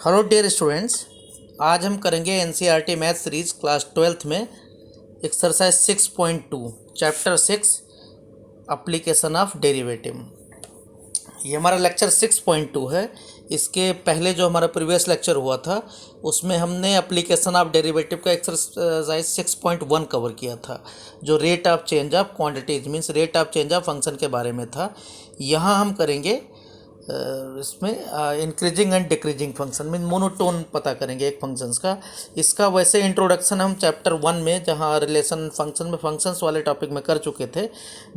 Hello dear students, आज हम करेंगे NCERT math series class 12th में exercise 6.2 chapter 6 application of derivative. ये हमारा लेक्चर 6.2 है। इसके पहले जो हमारा प्रीवियस लेक्चर हुआ था उसमें हमने एप्लीकेशन ऑफ डेरिवेटिव का एक्सरसाइज 6.1 कवर किया था, जो rate of change of quantities means rate of change of function के बारे में था। यहाँ हम करेंगे इसमें increasing and decreasing function mean monotone पता करेंगे एक फंक्शंस का। इसका वैसे इंट्रोडक्शन हम चैप्टर 1 में, जहाँ रिलेशन फंक्शन में फंक्शंस वाले टॉपिक में कर चुके थे,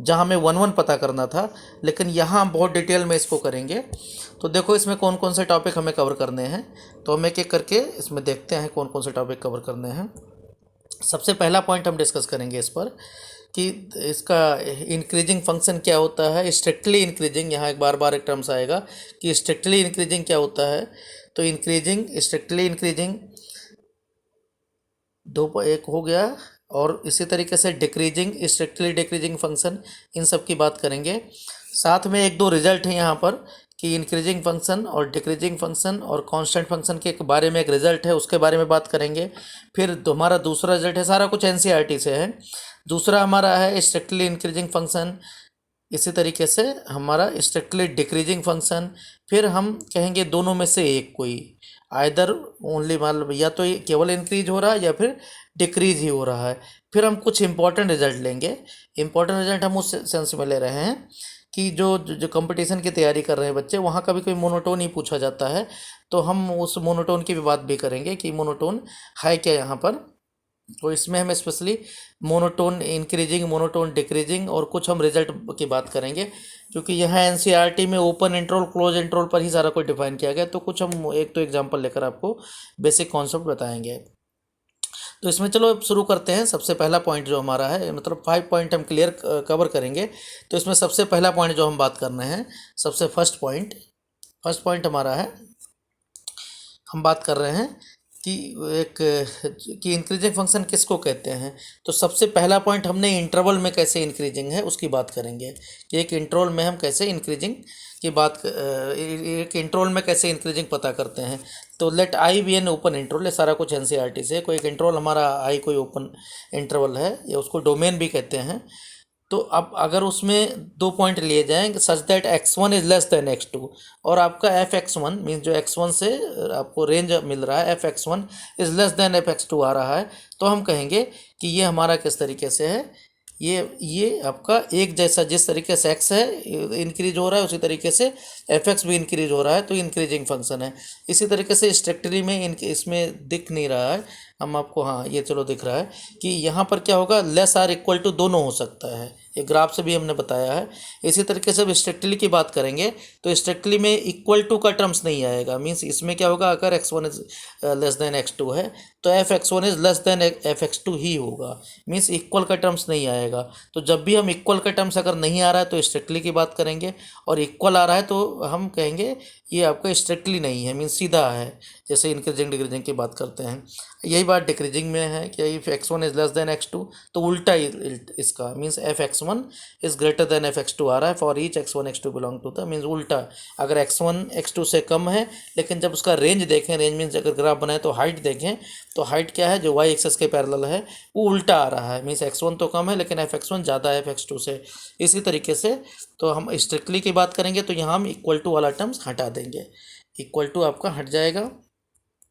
जहाँ हमें 1 पता करना था, लेकिन यहाँ हम बहुत डिटेल में इसको करेंगे। तो देखो इसमें कौन कौन से टॉपिक हमें कवर करने हैं, तो हम एक एक करके इसमें देखते हैं कौन कौन से टॉपिक कवर करने हैं। सबसे पहला पॉइंट हम डिस्कस करेंगे इस पर कि इसका इंक्रीजिंग फंक्शन क्या होता है, स्ट्रिक्टली इंक्रीजिंग। यहाँ एक बार एक टर्म्स आएगा कि स्ट्रिक्टली इंक्रीजिंग क्या होता है। तो इंक्रीजिंग, स्ट्रिक्टली इंक्रीजिंग एक हो गया, और इसी तरीके से डिक्रीजिंग, स्ट्रिक्टली डिक्रीजिंग फंक्शन, इन सब की बात करेंगे। साथ में एक दो रिजल्ट हैं यहाँ पर कि इंक्रीजिंग फंक्शन और डिक्रीजिंग फंक्शन और कांस्टेंट फंक्शन के बारे में एक रिजल्ट है, उसके बारे में बात करेंगे। फिर हमारा दूसरा रिजल्ट है, सारा कुछ एनसीईआरटी से है। दूसरा हमारा है स्ट्रिक्टली इंक्रीजिंग फंक्शन, इसी तरीके से हमारा स्ट्रिक्टली डिक्रीजिंग फंक्शन। फिर हम कहेंगे दोनों में से एक कोई, आइदर ओनली, मतलब या तो ये केवल इंक्रीज हो रहा है या फिर डिक्रीज ही हो रहा है। फिर हम कुछ इंपॉर्टेंट रिजल्ट लेंगे। इंपॉर्टेंट रिजल्ट हम उस सेंस में ले रहे हैं कि जो जो कंपटीशन की तैयारी कर रहे हैं बच्चे, वहाँ कभी कोई मोनोटोन ही पूछा जाता है, तो हम उस मोनोटोन की भी बात भी करेंगे कि मोनोटोन है क्या यहाँ पर। तो इसमें हम specially monotone increasing, monotone decreasing और कुछ हम रिजल्ट की बात करेंगे, क्योंकि यहाँ एनसीईआरटी में ओपन इंटरवल क्लोज इंटरवल पर ही सारा कुछ डिफाइन किया गया। तो कुछ हम एक तो एग्जांपल लेकर आपको बेसिक कॉन्सेप्ट बताएंगे। तो इसमें चलो अब शुरू करते हैं। सबसे पहला पॉइंट जो हमारा है, मतलब 5 पॉइंट हम क्लियर कवर करेंगे। तो इसमें सबसे पहला पॉइंट जो हम बात करना है, सबसे फर्स्ट पॉइंट हमारा है, हम बात कर रहे हैं कि कि इंक्रीजिंग फंक्शन किसको कहते हैं। तो सबसे पहला पॉइंट हमने इंटरवल में कैसे इंक्रीजिंग है उसकी बात करेंगे कि एक इंटरवल में हम कैसे इंक्रीजिंग की एक इंटरवल में कैसे इंक्रीजिंग पता करते हैं। तो let I be an open interval, सारा कुछ एनसीईआरटी से। कोई एक इंटरवल हमारा आई कोई ओपन इंटरवल है, या उसको डोमेन भी कहते हैं। तो अब अगर उसमें 2 पॉइंट लिए जाएंगे, such that x1 is less then x2, और आपका fx1 मीन्स जो x1 से आपको रेंज मिल रहा है fx1 is less then fx2 आ रहा है, तो हम कहेंगे कि ये हमारा किस तरीके से है, ये आपका एक जैसा, जिस तरीके से x है इंक्रीज हो रहा है उसी तरीके से fx भी इंक्रीज हो रहा है, तो इंक्रीजिंग फंक्शन है। इसी तरीके से स्ट्रिक्टली में इसमें दिख नहीं रहा है हम आपको, हाँ ये चलो दिख रहा है कि यहाँ पर क्या होगा, लेस आर इक्वल टू दोनों हो सकता है, ये ग्राफ से भी हमने बताया है। इसी तरीके से अब स्ट्रिक्टली की बात करेंगे तो स्ट्रिक्टली में इक्वल टू का टर्म्स नहीं आएगा। मीन्स इसमें क्या होगा, अगर x1 is less then x2 है तो fx1 is less then fx2 ही होगा, मीन्स इक्वल का टर्म्स नहीं आएगा। तो जब भी हम इक्वल का टर्म्स अगर नहीं आ रहा है तो स्ट्रिक्टली की बात करेंगे, और इक्वल आ रहा है तो हम कहेंगे ये आपका स्ट्रिक्टली नहीं है, मीन्स सीधा है, जैसे इंक्रीजिंग डिक्रीजिंग की बात करते हैं। यही बात डिक्रीजिंग में है कि if x1 is less then x2, तो उल्टा इसका means fx1 is greater than fx2 आ रहा है for each x1 x2 belong to the, means उल्टा। अगर x1 x2 से कम है, लेकिन जब उसका रेंज देखें, रेंज मीन्स अगर ग्राफ बनाए तो हाइट देखें, तो हाइट क्या है, जो y एक्सेस के पैरेलल है वो उल्टा आ रहा है, मीन्स x1 तो कम है लेकिन fx1 ज़्यादा है fx2 से। इसी तरीके से तो हम स्ट्रिक्टली की बात करेंगे तो यहाँ हम इक्वल टू वाला टर्म्स हटा देंगे, इक्वल टू आपका हट जाएगा,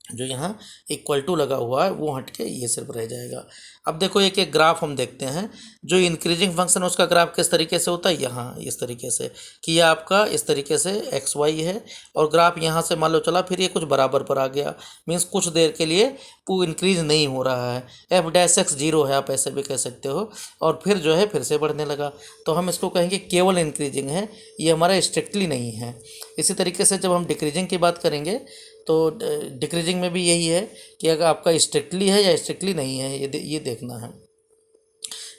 जो यहाँ इक्वल टू लगा हुआ है वो हट के ये सिर्फ रह जाएगा। अब देखो एक एक ग्राफ हम देखते हैं, जो इंक्रीजिंग फंक्शन है उसका ग्राफ किस तरीके से होता है, यहाँ इस तरीके से कि ये आपका इस तरीके से एक्स वाई है, और ग्राफ यहाँ से मान लो चला, फिर ये कुछ बराबर पर आ गया, मीन्स कुछ देर के लिए वो इंक्रीज नहीं हो रहा है, एफ डैश एक्स 0 है, आप ऐसे भी कह सकते हो, और फिर जो है फिर से बढ़ने लगा, तो हम इसको कहेंगे केवल इंक्रीजिंग है, ये हमारा स्ट्रिक्टली नहीं है। इसी तरीके से जब हम डिक्रीजिंग की बात करेंगे तो डिक्रीजिंग में भी यही है कि अगर आपका स्ट्रिक्टली है या स्ट्रिक्टली नहीं है, ये देखना है।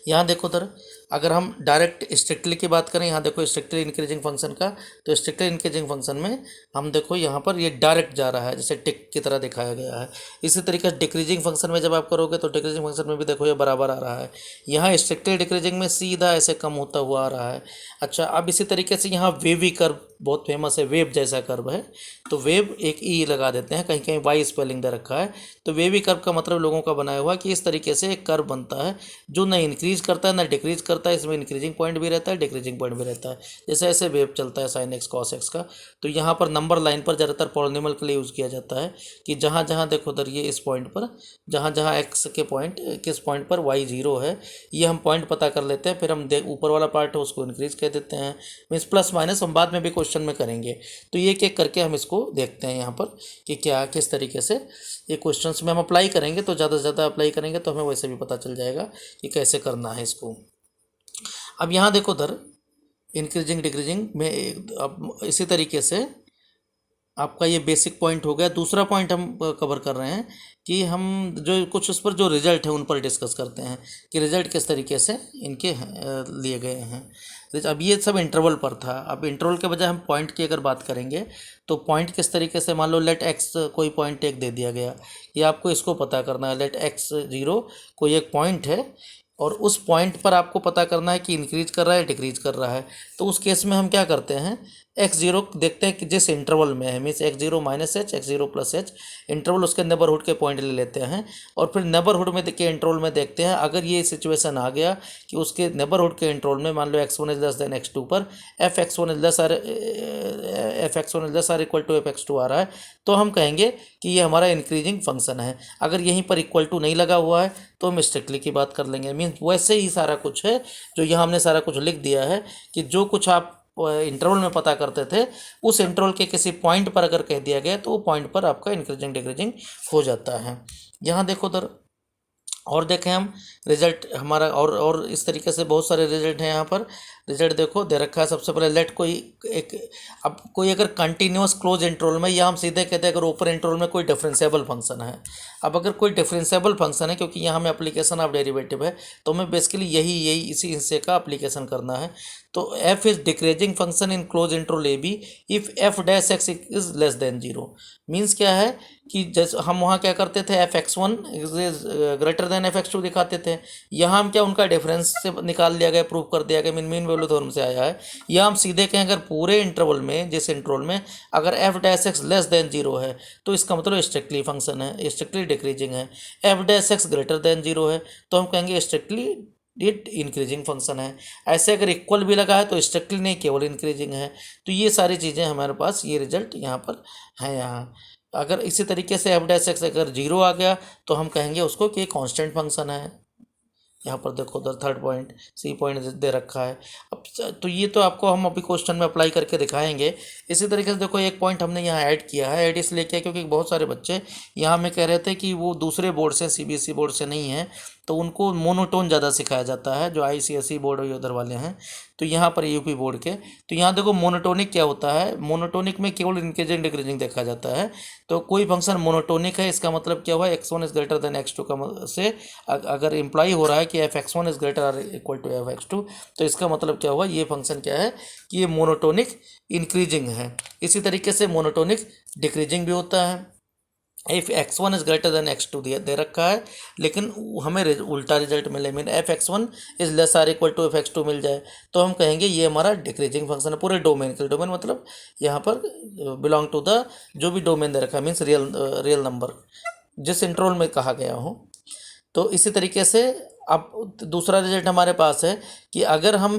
यहाँ देखो उधर अगर हम डायरेक्ट स्ट्रिक्टली की बात करें, यहाँ देखो स्ट्रिक्टली इंक्रीजिंग फंक्शन का, तो स्ट्रिक्टली इंक्रीजिंग फंक्शन में हम देखो यहाँ पर ये डायरेक्ट जा रहा है, जैसे टिक की तरह दिखाया गया है। इसी तरीके से डिक्रीजिंग फंक्शन में जब आप करोगे तो डिक्रीजिंग फंक्शन में भी देखो ये बराबर आ रहा है। यहाँ स्ट्रिक्टली डिक्रीजिंग में सीधा ऐसे कम होता हुआ आ रहा है। अच्छा, अब इसी तरीके से यहाँ वेवी कर्व बहुत फेमस है, वेव जैसा कर्व है, तो वेव एक ई लगा देते हैं, कहीं कहीं वाई स्पेलिंग दे रखा है। तो वेवी कर्व का मतलब लोगों का बनाया हुआ कि इस तरीके से एक कर्व बनता है जो ना इंक्रीज करता है ना डिक्रीज करता है, इसमें इंक्रीजिंग पॉइंट भी रहता है, डिक्रीजिंग पॉइंट भी रहता है, जैसे ऐसे वेव चलता है साइन एक्स कॉस एक्स का। तो यहाँ पर नंबर लाइन पर ज़्यादातर पॉलिनोमियल के लिए यूज़ किया जाता है कि जहाँ जहाँ देखो उधर ये इस पॉइंट पर, जहाँ जहाँ एक्स के पॉइंट किस पॉइंट पर वाई जीरो है, ये हम पॉइंट पता कर लेते हैं, फिर हम ऊपर वाला पार्ट है उसको इंक्रीज कह देते हैं, मीन्स प्लस माइनस हम बाद में भी क्वेश्चन में करेंगे। तो ये एक करके हम इसको देखते हैं यहाँ पर कि क्या किस तरीके से ये क्वेश्चंस में हम अप्लाई करेंगे, तो ज़्यादा से ज़्यादा अप्लाई करेंगे तो हमें वैसे भी पता चल जाएगा कि कैसे करना है इसको। अब यहाँ देखो उधर इंक्रीजिंग डिक्रीजिंग में अब इसी तरीके से आपका ये बेसिक पॉइंट हो गया। दूसरा पॉइंट हम कवर कर रहे हैं कि हम जो कुछ उस पर जो रिजल्ट है उन पर डिस्कस करते हैं कि रिजल्ट किस तरीके से इनके लिए गए हैं। अब ये सब इंटरवल पर था, अब इंटरवल के बजाय हम पॉइंट की अगर बात करेंगे तो पॉइंट किस तरीके से, मान लो लेट एक्स कोई पॉइंट एक दे दिया गया, ये आपको इसको पता करना है। लेट एक्स जीरो कोई एक पॉइंट है और उस पॉइंट पर आपको पता करना है कि इंक्रीज कर रहा है डिक्रीज कर रहा है। तो उस केस में हम क्या करते हैं, एक्स जीरो देखते हैं कि जिस इंटरवल में है, means x zero minus H x zero plus H, interval उसके नेबरहुड के पॉइंट ले लेते हैं और फिर नेबरहुड में के इंटरवल में देखते हैं। अगर ये सिचुएशन आ गया कि उसके नेबरहुड के इंटरवल में मान लो X one is less than x two पर F x one is less or equal to F x two आ रहा है, तो हम कहेंगे कि ये हमारा इंक्रीजिंग फंक्शन है। अगर यहीं पर इक्वल टू नहीं लगा हुआ है तो हम स्ट्रिक्टली की बात कर लेंगे। मीन्स वैसे ही सारा कुछ है जो यहाँ हमने सारा कुछ लिख दिया है कि जो कुछ आप इंटरवल में पता करते थे उस इंटरवल के किसी पॉइंट पर अगर कह दिया गया तो वो पॉइंट पर आपका इंक्रीजिंग डिक्रीजिंग हो जाता है। यहाँ देखो उधर और देखें हम रिजल्ट हमारा, और इस तरीके से बहुत सारे रिजल्ट हैं। यहाँ पर रिजल्ट देखो दे रखा है। सबसे पहले लेट कोई एक, अब कोई अगर कंटिन्यूस क्लोज इंटरवल में, या हम सीधे कहते हैं अगर ओपन इंटरवल में कोई डिफरेंशिएबल फंक्शन है। अब अगर कोई डिफरेंशिएबल फंक्शन है, क्योंकि यहाँ में एप्लीकेशन ऑफ डेरिवेटिव है, तो हमें बेसिकली यही इसी हिस्से का एप्लीकेशन करना है। तो f is decreasing function in close interval a b if f dash x is less than zero. Means क्या है कि जैसे हम वहाँ क्या करते थे, f x one is greater than f x two दिखाते थे, यहाँ हम क्या उनका डिफरेंस से निकाल लिया गया, प्रूव कर दिया गया, मीन मीन वैल्यू थ्योरम से आया है। या हम सीधे कहें अगर पूरे इंटरवल में, जिस इंटरवल में अगर F dash x less than zero है तो इसका मतलब स्ट्रिक्टली फंक्शन है, स्ट्रिक्टली डिक्रीजिंग है। F dash x greater than zero है तो हम कहेंगे स्ट्रिक्टली इट इंक्रीजिंग फंक्शन है। ऐसे अगर इक्वल भी लगा है तो स्ट्रिक्टली नहीं, केवल इंक्रीजिंग है। तो ये सारी चीज़ें हमारे पास ये रिजल्ट यहाँ पर है। यहाँ अगर इसी तरीके से एफ डैश एक्स अगर जीरो आ गया तो हम कहेंगे उसको कि कांस्टेंट फंक्शन है। यहाँ पर देखो उधर थर्ड पॉइंट सी पॉइंट दे रखा है। अब तो ये तो आपको हम अभी क्वेश्चन में अप्लाई करके दिखाएंगे। इसी तरीके से देखो एक पॉइंट हमने यहाँ ऐड किया है, ऐड इसलिए किया क्योंकि बहुत सारे बच्चे यहाँ में कह रहे थे कि वो दूसरे बोर्ड से, सीबीएसई बोर्ड से नहीं है, तो उनको मोनोटोन ज़्यादा सिखाया जाता है, जो आईसीएसई बोर्ड और उधर वाले हैं, तो यहाँ पर यूपी बोर्ड के। तो यहाँ देखो मोनोटोनिक क्या होता है, मोनोटोनिक में केवल इंक्रीजिंग डिक्रीजिंग देखा जाता है। तो कोई फंक्शन मोनोटोनिक है, इसका मतलब क्या हुआ, x one is greater than x two का से अगर इम्प्लाई हो रहा है कि f x one is greater or equal to F x two, तो इसका मतलब क्या हुआ, ये फंक्शन क्या है कि ये मोनोटोनिक इंक्रीजिंग है। इसी तरीके से मोनोटोनिक डिक्रीजिंग भी होता है। If X one is greater than x two दे रखा है, लेकिन हमें उल्टा रिजल्ट मिले, mean F x one is less or equal to F x two मिल जाए, तो हम कहेंगे ये हमारा डिक्रीजिंग फंक्शन है पूरे डोमेन के। डोमेन मतलब यहाँ पर बिलोंग टू द जो भी डोमेन दे रखा है, मीन्स रियल नंबर जिस इंटरवल में कहा गया हो। तो इसी तरीके से अब दूसरा रिजल्ट हमारे पास है कि अगर हम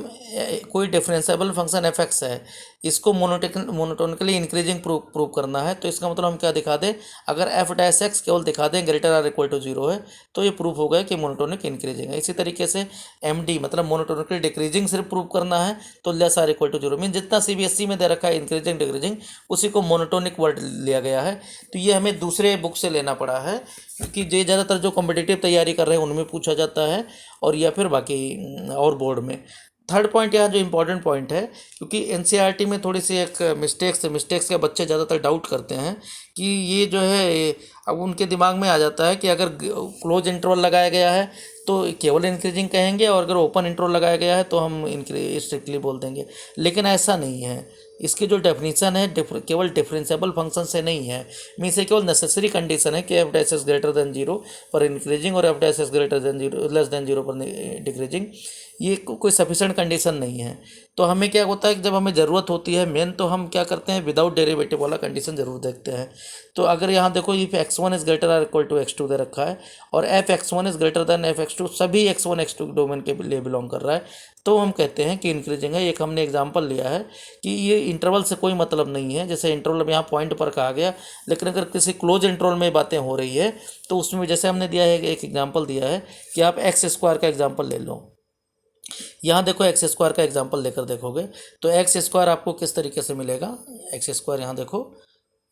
कोई डिफरेंशिएबल फंक्शन एफ एक्स है, इसको मोनोटोनिकली इंक्रीजिंग प्रूव करना है, तो इसका मतलब हम क्या दिखा दें, अगर एफ डैश एक्स केवल दिखा दें greater or equal to zero है तो ये प्रूफ हो गया कि मोनोटोनिक इंक्रीजिंग है। इसी तरीके से एम डी मतलब मोनोटोनिकली डिक्रीजिंग सिर्फ प्रूव करना है तो less or equal to zero, mean जितना सीबीएसई में दे रखा है इंक्रीजिंग डिक्रीजिंग उसी को मोनोटोनिक वर्ड लिया गया है। तो ये हमें दूसरे बुक से लेना पड़ा है क्योंकि ये ज़्यादातर जो कॉम्पिटिटिव तैयारी कर रहे हैं उनमें पूछा जाता है और या फिर बाकी और बोर्ड में। थर्ड पॉइंट यहाँ जो इम्पोर्टेंट पॉइंट है, क्योंकि एनसीईआरटी में थोड़ी सी एक मिस्टेक्स के बच्चे ज़्यादातर डाउट करते हैं कि ये जो है, अब उनके दिमाग में आ जाता है कि अगर क्लोज इंटरवल लगाया गया है तो केवल इंक्रीजिंग कहेंगे, और अगर ओपन इंटरवल लगाया गया है तो हम स्ट्रिक्टली बोल देंगे। लेकिन ऐसा नहीं है। इसकी जो डेफिनेशन है केवल डिफरेंशिएबल फंक्शन से नहीं है। मीन्स ये केवल नेसेसरी कंडीशन है कि F dash is greater than zero पर इंक्रीजिंग और F dash is greater than zero less than zero पर डिक्रीजिंग। ये कोई सफिशेंट कंडीशन नहीं है। तो हमें क्या होता है कि जब हमें ज़रूरत होती है मेन, तो हम क्या करते हैं, विदाउट डेरिवेटिव वाला कंडीशन जरूर देखते हैं। तो अगर यहाँ देखो if x1 is greater or equal to x2 दे रखा है और f x1 is greater than f x2, सभी x1 x2 डोमेन के लिए बिलोंग कर रहा है, तो हम कहते हैं कि इंक्रीजिंग है। एक हमने एग्जांपल लिया है कि ये इंटरवल से कोई मतलब नहीं है। जैसे इंटरवल अब यहाँ पॉइंट पर कहा गया, लेकिन अगर किसी क्लोज इंटरवल में बातें हो रही है तो उसमें जैसे हमने दिया है, एक एग्जाम्पल दिया है कि आप एक्स स्क्वायर का एग्जाम्पल ले लो। यहाँ देखो एक्स स्क्वायर का एग्जाम्पल लेकर देखोगे तो एक्स स्क्वायर आपको किस तरीके से मिलेगा। एक्स स्क्वायर यहाँ देखो,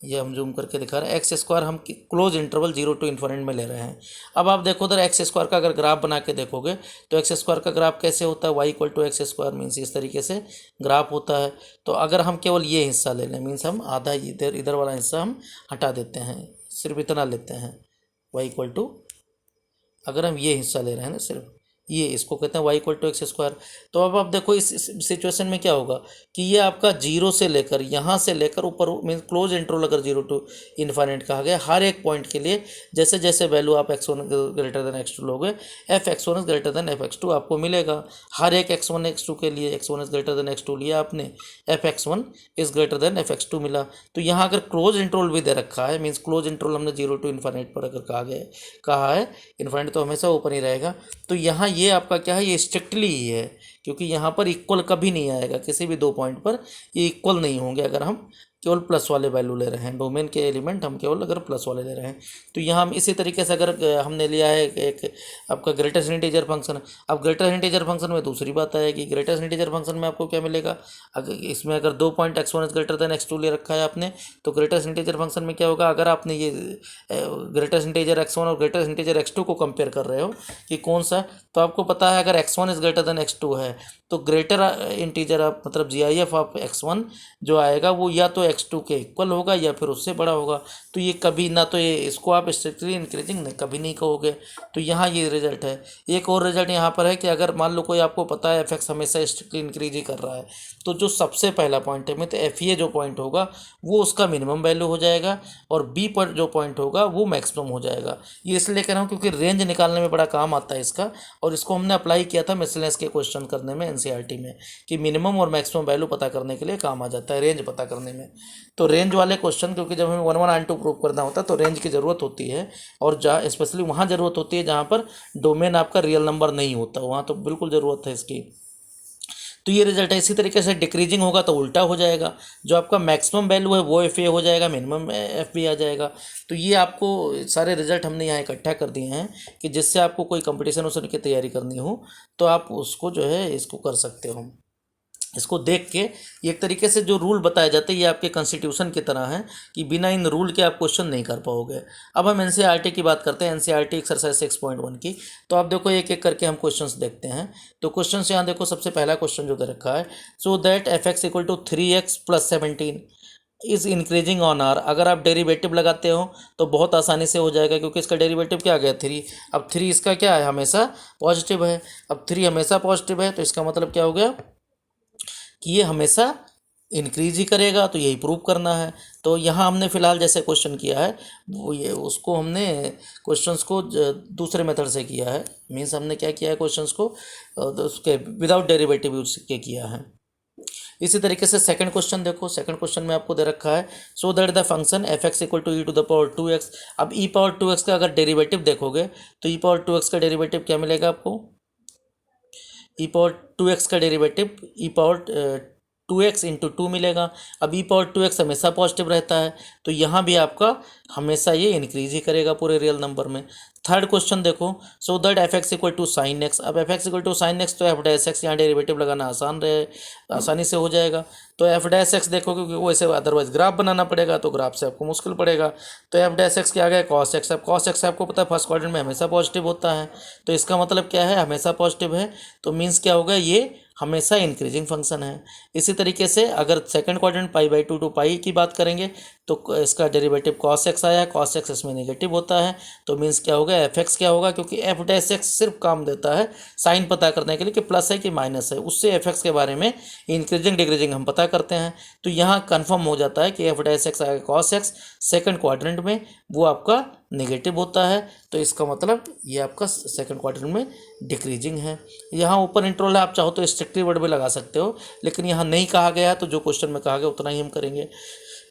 ये हम जूम करके दिखा रहे हैं। एक्स स्क्वायर हम क्लोज इंटरवल 0 to इन्फिनिट में ले रहे हैं। अब आप देखो उधर एक्स स्क्वायर का अगर ग्राफ बना के देखोगे तो एक्स स्क्वायर का ग्राफ कैसे होता है, y equal to x square, means इस तरीके से ग्राफ होता है। तो अगर हम केवल ये हिस्सा ले लें, मीन्स हम आधा इधर वाला हिस्सा हम हटा देते हैं, सिर्फ इतना लेते हैं, वाई इक्वल टू, अगर हम ये हिस्सा ले रहे हैं ना सिर्फ ये, इसको कहते हैं y equal to x square. तो अब आप देखो इस सिचुएशन में क्या होगा कि ये आपका जीरो से लेकर यहाँ से लेकर ऊपर, मीन क्लोज इंटरवल अगर 0 to इन्फिनिट कहा गया, हर एक पॉइंट के लिए जैसे जैसे वैल्यू आप x1 ग्रेटर देन x2 लोगे, F x1 is greater than f x2 आपको मिलेगा। हर एक x1 x2 के लिए x1 is greater then x2 लिया आपने, F x1 is greater than f x2 मिला। तो यहाँ अगर क्लोज इंटरवल भी दे रखा है, मीन्स क्लोज इंटरवल हमने 0 to इन्फिनिट पर अगर कहा है, इन्फिनिट तो हमेशा ऊपर ही रहेगा। तो यहाँ ये आपका क्या है, ये स्ट्रिक्टली ही है, क्योंकि यहाँ पर इक्वल कभी नहीं आएगा, किसी भी दो पॉइंट पर ये इक्वल नहीं होंगे अगर हम केवल प्लस वाले वैल्यू ले रहे हैं। डोमेन के एलिमेंट हम केवल अगर प्लस वाले ले रहे हैं, तो यहाँ हम इसी तरीके से अगर हमने लिया है एक आपका ग्रेटेस्ट इंटीजर फंक्शन। अब ग्रेटेस्ट इंटीजर फंक्शन में दूसरी बात आएगी, ग्रेटेस्ट इंटीजर फंक्शन में आपको क्या मिलेगा, अगर इसमें अगर 2 point x1 is greater then x2 ले रखा है आपने, तो ग्रेटेस्ट इंटीजर फंक्शन में क्या होगा, अगर आपने ये ग्रेटेस्ट इंटीजर x1 और ग्रेटेस्ट इंटीजर x2 को कंपेयर कर रहे हो कि कौन सा, तो आपको पता है अगर x1 is greater then x2 है तो ग्रेटर इंटीजर आप मतलब GIF ऑफ x1 जो आएगा वो या तो x2 के इक्वल होगा या फिर उससे बड़ा होगा। तो ये कभी ना, तो ये इसको आप स्ट्रिक्टली इंक्रीजिंग नहीं कभी नहीं कहोगे। तो यहाँ ये रिजल्ट है। एक और रिजल्ट यहाँ पर है कि अगर मान लो कोई आपको पता है f(x) हमेशा स्ट्रिक्टली इंक्रीज ही कर रहा है, तो जो सबसे पहला पॉइंट है, तो FA जो पॉइंट होगा वो उसका मिनिमम वैल्यू हो जाएगा और B पर जो पॉइंट होगा वो मैक्सिमम हो जाएगा। ये इसलिए कह रहा हूँ क्योंकि रेंज निकालने में बड़ा काम आता है इसका, और इसको हमने अप्लाई किया था मिसलेनियस के क्वेश्चन करने में एनसीईआरटी में, कि मिनिमम और मैक्सिमम वैल्यू पता करने के लिए काम आ जाता है रेंज पता करने में। तो रेंज वाले क्वेश्चन, क्योंकि जब हमें 1 1 and 2 प्रूव करना होता है तो रेंज की ज़रूरत होती है, और जहाँ स्पेशली वहाँ ज़रूरत होती है जहाँ पर डोमेन आपका रियल नंबर नहीं होता, वहाँ तो बिल्कुल ज़रूरत है इसकी। तो ये रिजल्ट है। इसी तरीके से डिक्रीजिंग होगा तो उल्टा हो जाएगा, जो आपका मैक्सिमम वैल्यू है वो FA हो जाएगा, मिनिमम FB आ जाएगा। तो ये आपको सारे रिजल्ट हमने यहाँ इकट्ठा कर दिए हैं कि जिससे आपको कोई कंपटीशन उस की तैयारी करनी हो तो आप उसको जो है इसको कर सकते हो। इसको देख के ये एक तरीके से जो रूल बताए जाते हैं ये आपके कॉन्स्टिट्यूशन की तरह है कि बिना इन रूल के आप क्वेश्चन नहीं कर पाओगे। अब हम एनसीईआरटी की बात करते हैं, एनसीईआरटी एक्सरसाइज 6.1 की। तो आप देखो एक एक करके हम क्वेश्चंस देखते हैं। तो क्वेश्चंस यहाँ देखो, सबसे पहला क्वेश्चन जो दे रखा है, so that f(x) equal to 3x + 17 is increasing on R. अगर आप डेरिवेटिव लगाते हो तो बहुत आसानी से हो जाएगा, क्योंकि इसका डेरिवेटिव क्या आ गया 3। अब 3 इसका क्या है, हमेशा पॉजिटिव है। अब 3 हमेशा पॉजिटिव है तो इसका मतलब क्या हो गया कि ये हमेशा इंक्रीज ही करेगा, तो यही प्रूव करना है। तो यहाँ हमने फ़िलहाल जैसे क्वेश्चन किया है वो ये उसको हमने क्वेश्चंस को दूसरे मेथड से किया है। मीन्स हमने क्या किया है, क्वेश्चंस को उसके विदाउट डेरिवेटिव यूज के किया है। इसी तरीके से सेकंड क्वेश्चन देखो, सेकंड क्वेश्चन में आपको दे रखा है, so that the function f(x) equal to e⁻²x। अब e⁻²x का अगर डेरिवेटिव देखोगे तो e⁻²x का डेरिवेटिव क्या मिलेगा आपको, e⁻²x का डेरिवेटिव e⁻2x इंटू 2 मिलेगा। अब e⁻2x हमेशा पॉजिटिव रहता है तो यहाँ भी आपका हमेशा ये इंक्रीज ही करेगा पूरे रियल नंबर में। थर्ड क्वेश्चन देखो, so that f(x) equal to sin x। अब f(x) equal to sin x तो f'(x) यहाँ डेरिवेटिव लगाना आसानी से हो जाएगा। तो f'(x) देखो, क्योंकि वो ऐसे अदरवाइज ग्राफ बनाना पड़ेगा तो ग्राफ से आपको मुश्किल पड़ेगा। तो f'(x) क्या आ गया cos x। अब cos x आपको पता है फर्स्ट क्वाड्रेंट में हमेशा पॉजिटिव होता है, तो इसका मतलब क्या है, हमेशा पॉजिटिव है, तो मीन्स क्या होगा, ये हमेशा इंक्रीजिंग फंक्शन है। इसी तरीके से अगर second quadrant pi by two pi की बात करेंगे तो इसका डेरिवेटिव कॉस एक्स आया, कॉस एक्स इसमें नेगेटिव होता है, तो मीन्स क्या होगा, एफ एक्स क्या होगा, क्योंकि एफ डैश एक्स सिर्फ काम देता है साइन पता करने के लिए कि प्लस है कि माइनस है, उससे एफ एक्स के बारे में इंक्रीजिंग डिक्रीजिंग हम पता करते हैं। तो यहाँ कन्फर्म हो जाता है कि एफ डैश एक्स आएगा कॉस एक्स सेकंड क्वाड्रेंट में, वो आपका नेगेटिव होता है। तो इसका मतलब ये आपका सेकंड क्वाड्रेंट में डिक्रीजिंग है। यहाँ ऊपर इंटरवल है, आप चाहो तो स्ट्रिक्टली वर्ड भी लगा सकते हो, लेकिन यहाँ नहीं कहा गया है, तो जो क्वेश्चन में कहा गया उतना ही हम करेंगे।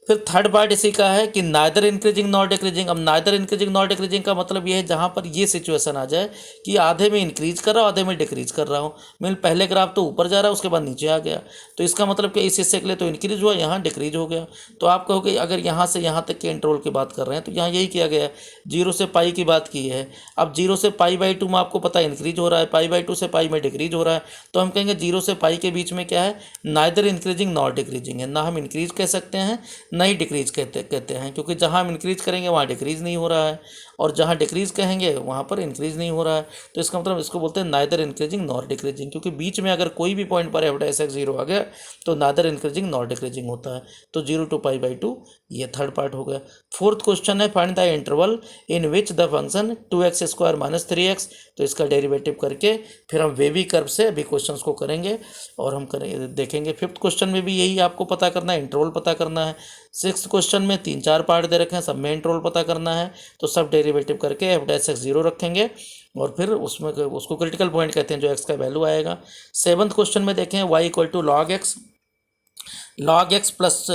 फिर थर्ड पार्ट इसी का है कि नाइदर इंक्रीजिंग नॉट डिक्रीजिंग। अब नाइदर इंक्रीजिंग नॉट डिक्रीजिंग का मतलब ये है जहाँ पर ये सिचुएशन आ जाए कि आधे में इंक्रीज कर रहा हूँ आधे में डिक्रीज कर रहा हूँ, मीन पहले ग्राफ तो ऊपर जा रहा है उसके बाद नीचे आ गया, तो इसका मतलब कि इस हिस्से के लिए तो इंक्रीज हुआ, यहाँ डिक्रीज हो गया। तो आप कहोगे अगर यहाँ से यहाँ तक के इंटरवल की बात कर रहे हैं तो यहाँ यही किया गया है, 0 से पाई की बात की है। अब 0 से पाई बाई टू में आपको पता है इंक्रीज हो रहा है, पाई बाई टू से पाई में डिक्रीज हो रहा है, तो हम कहेंगे 0 से पाई के बीच में क्या है, नाइदर इंक्रीजिंग नॉट डिक्रीजिंग है। ना हम इंक्रीज कह सकते हैं ना ही डिक्रीज कहते हैं, क्योंकि जहाँ हम इंक्रीज करेंगे वहाँ डिक्रीज नहीं हो रहा है, और जहाँ डिक्रीज कहेंगे वहाँ पर इंक्रीज नहीं हो रहा है। तो इसका मतलब इसको बोलते हैं नाइदर इंक्रीजिंग नॉट डिक्रीजिंग, क्योंकि बीच में अगर कोई भी पॉइंट पर एफ डैश एक्स 0 आ गया तो नाइदर इंक्रीजिंग नॉट डिक्रीजिंग होता है। तो 0 to पाई बाई टू ये थर्ड पार्ट हो गया। फोर्थ क्वेश्चन है find the interval in which the function 2x square minus 3x, तो इसका डेरिवेटिव करके फिर हम वेवी कर्व से अभी क्वेश्चंस को करेंगे और हम करेंगे देखेंगे। फिफ्थ क्वेश्चन में भी यही आपको पता करना है, इंटरवल पता करना है। सिक्स्थ क्वेश्चन में 3-4 पार्ट दे रखे हैं, सब में इंटरवल पता करना है, तो सब डेरिवेटिव करके एफ डैश एक्स 0 रखेंगे और फिर उसमें उसको क्रिटिकल पॉइंट कहते हैं जो एक्स का वैल्यू आएगा। सेवन्थ क्वेश्चन में देखें y equal to log x plus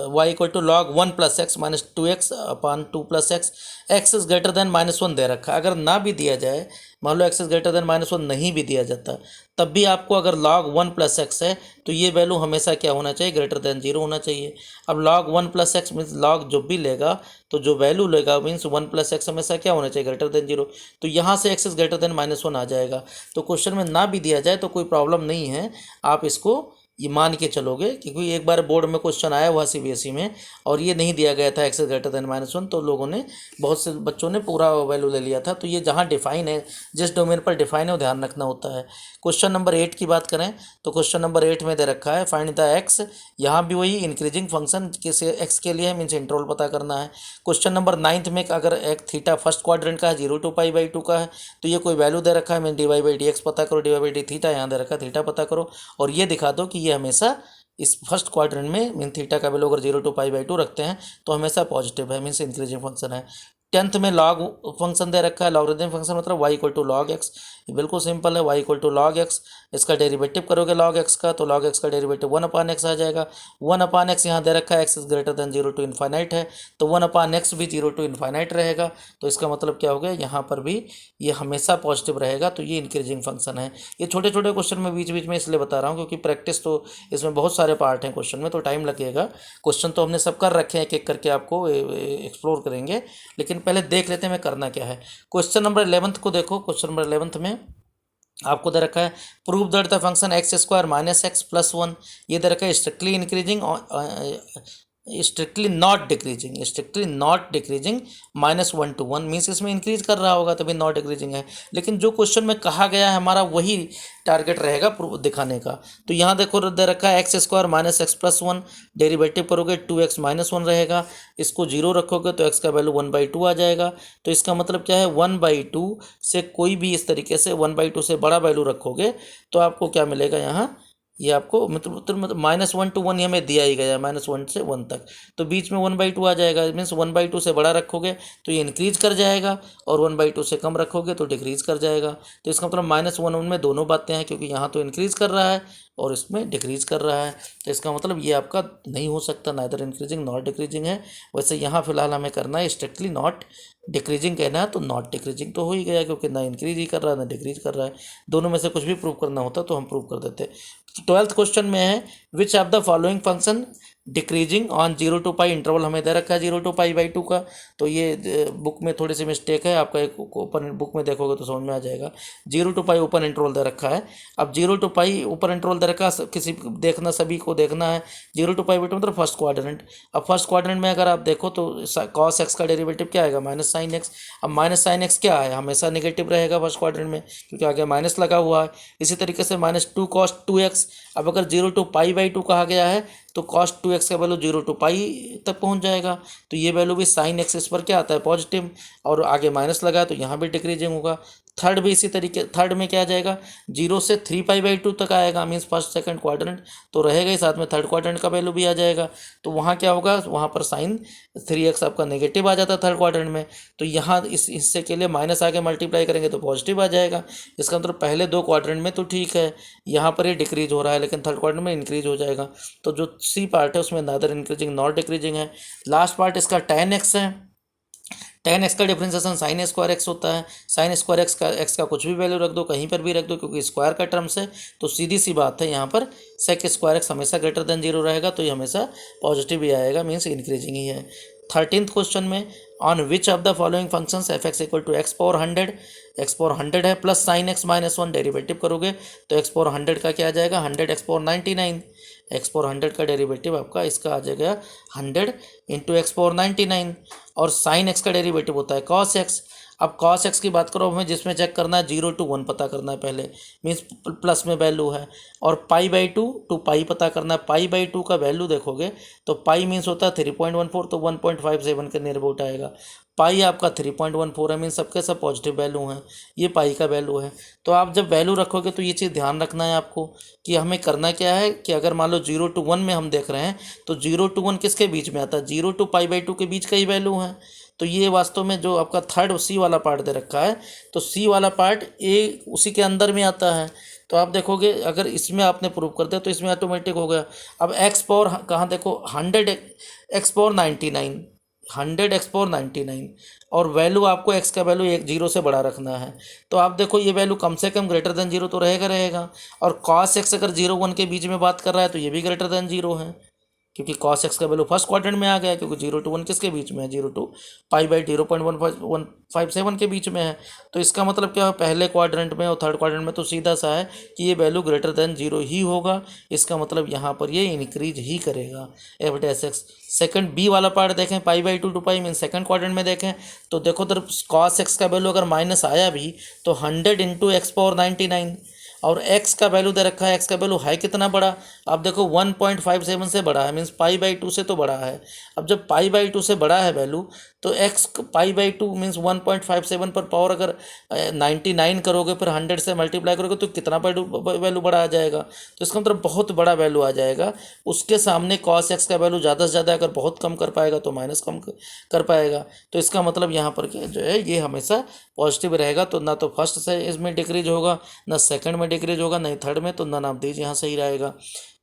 y equal to log 1 plus x minus 2x upon 2 plus x, x is greater than -1 दे रखा। अगर ना भी दिया जाए, मान लो एक्स इज ग्रेटर देन -1 नहीं भी दिया जाता, तब भी आपको अगर log 1 प्लस एक्स है तो ये वैल्यू हमेशा क्या होना चाहिए, ग्रेटर देन 0 होना चाहिए। अब log 1 plus x means log जो भी लेगा तो जो वैल्यू लेगा मीन्स 1 प्लस एक्स हमेशा क्या होना चाहिए, ग्रेटर देन 0। तो यहाँ से एक्स इज ग्रेटर देन -1 आ जाएगा। तो क्वेश्चन में ना भी दिया जाए तो कोई प्रॉब्लम नहीं है, आप इसको ये मान के चलोगे, क्योंकि एक बार बोर्ड में क्वेश्चन आया हुआ सीबीएसई में और ये नहीं दिया गया था एक्स ग्रेटर देन -1, तो लोगों ने बहुत से बच्चों ने पूरा वैल्यू ले लिया था। तो ये जहाँ डिफाइन है, जिस डोमेन पर डिफाइन है वो ध्यान रखना होता है। क्वेश्चन नंबर 8 की बात करें तो क्वेश्चन नंबर 8 में दे रखा है फाइंड द एक्स, यहाँ भी वही इंक्रीजिंग फंक्शन किसी एक्स के लिए मीन्स इंटरवल पता करना है। क्वेश्चन नंबर 9 में अगर एक थीटा फर्स्ट क्वाड्रेंट का है 0 to पाई बाई टू का है, तो ये कोई वैल्यू दे रखा है mean dy by D x पता करो, dy बाई डी थीटा यहाँ दे रखा है, थीटा पता करो और ये दिखा दो कि ये हमेशा इस फर्स्ट क्वाड्रेंट में मीन थीटा का वैल्यू अगर 0 to पाई बाई टू रखते हैं तो हमेशा पॉजिटिव है, मीन्स इंक्रीजिंग फंक्शन है। 10th में लॉग फंक्शन दे रखा है, लॉगरिथम फंक्शन मतलब y equal to log x, ये बिल्कुल सिंपल है, y equal to log x. इसका डेरिवेटिव करोगे लॉग एक्स का तो लॉग एक्स का डेरिवेटिव 1 अपान एक्स आ जाएगा। 1 अपान एक्स यहाँ दे रखा है, x is greater than 0 to infinite है, तो 1 अपान एक्स भी 0 to इन्फाइनाइट रहेगा। तो इसका मतलब क्या हो गया, यहाँ पर भी ये हमेशा पॉजिटिव रहेगा, तो ये इंक्रीजिंग फंक्शन है। ये छोटे छोटे क्वेश्चन में बीच बीच में इसलिए बता रहा हूँ क्योंकि प्रैक्टिस तो इसमें बहुत सारे पार्ट हैं क्वेश्चन में, तो टाइम लगेगा। क्वेश्चन तो हमने सब कर रखे हैं, एक एक करके आपको एक्सप्लोर करेंगे, लेकिन पहले देख लेते हैं करना क्या है। क्वेश्चन नंबर 11 को देखो। क्वेश्चन नंबर 11 में आपको दे रखा है prove that the function x square minus x plus 1, ये दे रखा है strictly increasing strictly not decreasing -1 to 1, means इसमें इंक्रीज कर रहा होगा तभी नॉट डिक्रीजिंग है। लेकिन जो क्वेश्चन में कहा गया है हमारा वही टारगेट रहेगा दिखाने का। तो यहाँ देखो दे रखा है x square minus x plus 1, derivative करोगे 2x माइनस 1 रहेगा, इसको 0 रखोगे तो x का वैल्यू 1/2 आ जाएगा। तो इसका मतलब क्या है, 1/2 से कोई भी इस तरीके से 1/2 से बड़ा वैल्यू रखोगे तो आपको क्या मिलेगा, यहाँ ये आपको मतलब -1 to 1 ये हमें दिया ही गया है, -1 से 1 तक, तो बीच में 1/2 आ जाएगा। मीन्स 1/2 से बड़ा रखोगे तो ये इंक्रीज कर जाएगा और 1/2 से कम रखोगे तो डिक्रीज कर जाएगा। तो इसका मतलब -1 उनमें दोनों बातें हैं, क्योंकि यहाँ तो इंक्रीज कर रहा है और इसमें डिक्रीज कर रहा है। तो इसका मतलब ये आपका नहीं हो सकता, नाइदर इंक्रीजिंग नॉट डिक्रीजिंग है। वैसे यहाँ फिलहाल हमें करना है स्ट्रिक्टली नॉट डिक्रीजिंग कहना है, तो नॉट डिक्रीजिंग तो हो ही गया, क्योंकि ना इंक्रीज ही कर रहा है ना डिक्रीज कर रहा है। दोनों में से कुछ भी प्रूव करना होता तो हम प्रूव कर देते। 12th क्वेश्चन में है which of the following function decreasing on 0 to π interval हमें दे रखा है 0 to π/2 का। तो ये बुक में थोड़ी सी मिस्टेक है, आपका एक ओपन बुक में देखोगे तो समझ में आ जाएगा। 0 to π ओपन इंटरवल दे रखा है। अब 0 to π ओपन इंटरवल दे रखा है, किसी देखना, सभी को देखना है 0 to π/2 मतलब फर्स्ट क्वाड्रेंट। अब फर्स्ट क्वाड्रेंट में अगर आप देखो तो cos x का डेरिवेटिव क्या आएगा, माइनस साइन एक्स। अब माइनस साइन एक्स क्या है, हमेशा नेगेटिव रहेगा फर्स्ट क्वाड्रेंट में, क्योंकि आगे माइनस लगा हुआ है। इसी तरीके से -2 cos 2x। अब अगर 0 to π/2 कहा गया है तो cos 2x का वैल्यू 0 to π तक पहुंच जाएगा। तो ये वैल्यू भी साइन एक्सिस पर क्या आता है, पॉजिटिव, और आगे माइनस लगा तो यहाँ भी डिक्रीजिंग होगा। थर्ड भी इसी तरीके, थर्ड में क्या आ जाएगा, 0 से 3π/2 तक आएगा, मीन्स फर्स्ट सेकंड क्वाड्रेंट तो रहेगा ही, साथ में थर्ड क्वाड्रेंट का वैल्यू भी आ जाएगा। तो वहाँ क्या होगा, वहाँ पर साइन 3x आपका नेगेटिव आ जाता है थर्ड क्वाड्रेंट में। तो यहाँ इस हिस्से के लिए माइनस आगे मल्टीप्लाई करेंगे तो पॉजिटिव आ जाएगा। इसका मतलब पहले दो क्वाड्रेंट में तो ठीक है, यहाँ पर ये डिक्रीज हो रहा है, लेकिन थर्ड क्वाड्रेंट में इंक्रीज हो जाएगा। तो जो सी पार्ट है उसमें नादर इंक्रीजिंग नॉट डिक्रीजिंग है। लास्ट पार्ट इसका tan x है। tan x का डिफ्रेंसिएशन sin स्क्वायर x होता है। sin स्क्वायर x का कुछ भी वैल्यू रख दो, कहीं पर भी रख दो, क्योंकि स्क्वायर का टर्म्स है। तो सीधी सी बात है, यहाँ पर sec स्क्वायर x हमेशा ग्रेटर देन 0 रहेगा, तो ये हमेशा पॉजिटिव ही आएगा, मीन्स इंक्रीजिंग ही है। 13th क्वेश्चन में, on which of the following functions f x equal to x power 100, x power 100 है plus sine x minus 1, derivative करोगे तो एक्स पावर 100 का क्या आ जाएगा, 100 एक्स पावर 99। एक्स पावर 100 का डेरिवेटिव आपका इसका आ जाएगा 100 इंटू एक्स पावर 99, और साइन एक्स का डेरिवेटिव होता है कॉस एक्स। अब कॉस एक्स की बात करो, हमें जिसमें चेक करना है 0 to 1 पता करना है पहले, मीन्स प्लस में वैल्यू है, और π/2 टू पाई पता करना है। π/2 का वैल्यू देखोगे तो पाई मीन्स होता है 3.14, तो 1.57 के नियर अबाउट आएगा। पाई आपका 3.14 है, मीन्स सबके सब पॉजिटिव वैल्यू हैं, ये पाई का वैल्यू है। तो आप जब वैल्यू रखोगे तो ये चीज़ ध्यान रखना है आपको कि हमें करना क्या है, कि अगर मान लो 0 to 1 में हम देख रहे हैं तो 0 to 1 किसके बीच में आता है, 0 to π/2 के बीच का ही वैल्यू है। तो ये वास्तव में जो आपका थर्ड सी वाला पार्ट दे रखा है, तो सी वाला पार्ट ए उसी के अंदर में आता है। तो आप देखोगे अगर इसमें आपने प्रूव कर दिया तो इसमें ऑटोमेटिक हो गया। अब एक्स पावर कहाँ देखो, 100 एक्स पावर 99, 100 एक्स पावर 99, और वैल्यू आपको एक्स का वैल्यू 0 से बड़ा रखना है। तो आप देखो ये वैल्यू कम से कम ग्रेटर देन 0 तो रहेगा, और कॉस एक्स अगर 0-1 के बीच में बात कर रहा है तो ये भी ग्रेटर देन 0 है, क्योंकि cos x का वैल्यू फर्स्ट क्वाड्रेंट में आ गया, क्योंकि 0 to 1 किसके बीच में है, 0 to π/0.157 के बीच में है। तो इसका मतलब क्या है, पहले क्वाड्रेंट में और थर्ड क्वाड्रेंट में तो सीधा सा है कि ये वैल्यू ग्रेटर देन 0 ही होगा। इसका मतलब यहाँ पर ये इंक्रीज ही करेगा f dash x. Second b वाला पार्ट देखें, π/2 to π मीन सेकंड क्वाड्रेंट में देखें तो देखो तो cos x का वैल्यू अगर माइनस आया भी तो 100 इंटू एक्स पावर 99, और x का वैल्यू दे रखा है, x का वैल्यू है कितना बड़ा, आप देखो 1.57 से बड़ा है, मीन्स π/2 से तो बड़ा है। अब जब π/2 से बड़ा है वैल्यू तो x π/2 मीन्स 1.57 पर पावर अगर 99 करोगे फिर 100 से मल्टीप्लाई करोगे तो कितना वैल्यू बड़ा आ जाएगा। तो इसका मतलब बहुत बड़ा वैल्यू आ जाएगा। उसके सामने cos x का वैल्यू ज़्यादा से ज़्यादा अगर बहुत कम कर पाएगा तो माइनस कम कर पाएगा। तो इसका मतलब यहाँ पर जो है ये हमेशा पॉजिटिव रहेगा। तो ना तो फर्स्ट से इसमें डिक्रीज होगा, ना सेकंड में डिक्रीज होगा, नहीं थर्ड में, तो नन ऑफ दीज यहाँ सही रहेगा।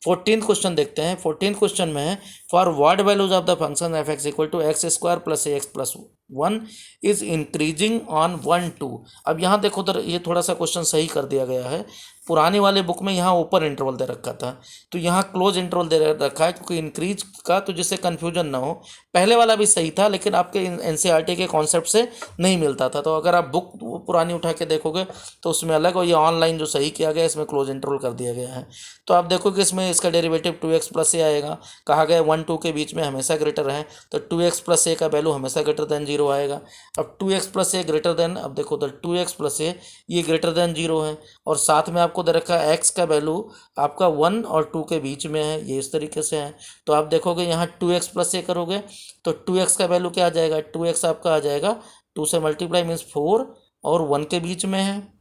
14th क्वेश्चन देखते हैं। 14th क्वेश्चन में है, for what values of the function f x equal to x square plus x plus 1 is increasing on 1 2। अब यहाँ देखो तो ये थोड़ा सा क्वेश्चन सही कर दिया गया है। पुरानी वाले बुक में यहाँ ओपन इंटरवल दे रखा था, तो यहाँ क्लोज इंटरवल दे रखा है, क्योंकि इंक्रीज का तो जिससे कन्फ्यूजन ना हो। पहले वाला भी सही था, लेकिन आपके एनसीईआरटी के कॉन्सेप्ट से नहीं मिलता था। तो अगर आप बुक पुरानी उठा के देखोगे तो उसमें अलग, और ये ऑनलाइन जो सही किया गया इसमें क्लोज इंटरवल कर दिया गया है। तो आप देखोगे इसमें इसका डेरिवेटिव 2x प्लस ए आएगा। कहा गया 1 2 के बीच में हमेशा ग्रेटर है, तो 2x प्लस ए का वैल्यू हमेशा ग्रेटर देन 0 आएगा। अब 2x plus a greater than, अब देखो तो 2x प्लस ए ये ग्रेटर देन 0 है, और साथ में आपको दे रखा है x का वैल्यू आपका 1 और 2 के बीच में है, ये इस तरीके से है। तो आप देखोगे यहाँ 2x प्लस ए करोगे तो 2x का वैल्यू क्या आ जाएगा, 2x आपका आ जाएगा 2 से मल्टीप्लाई मीन्स 4 और 1 के बीच में है,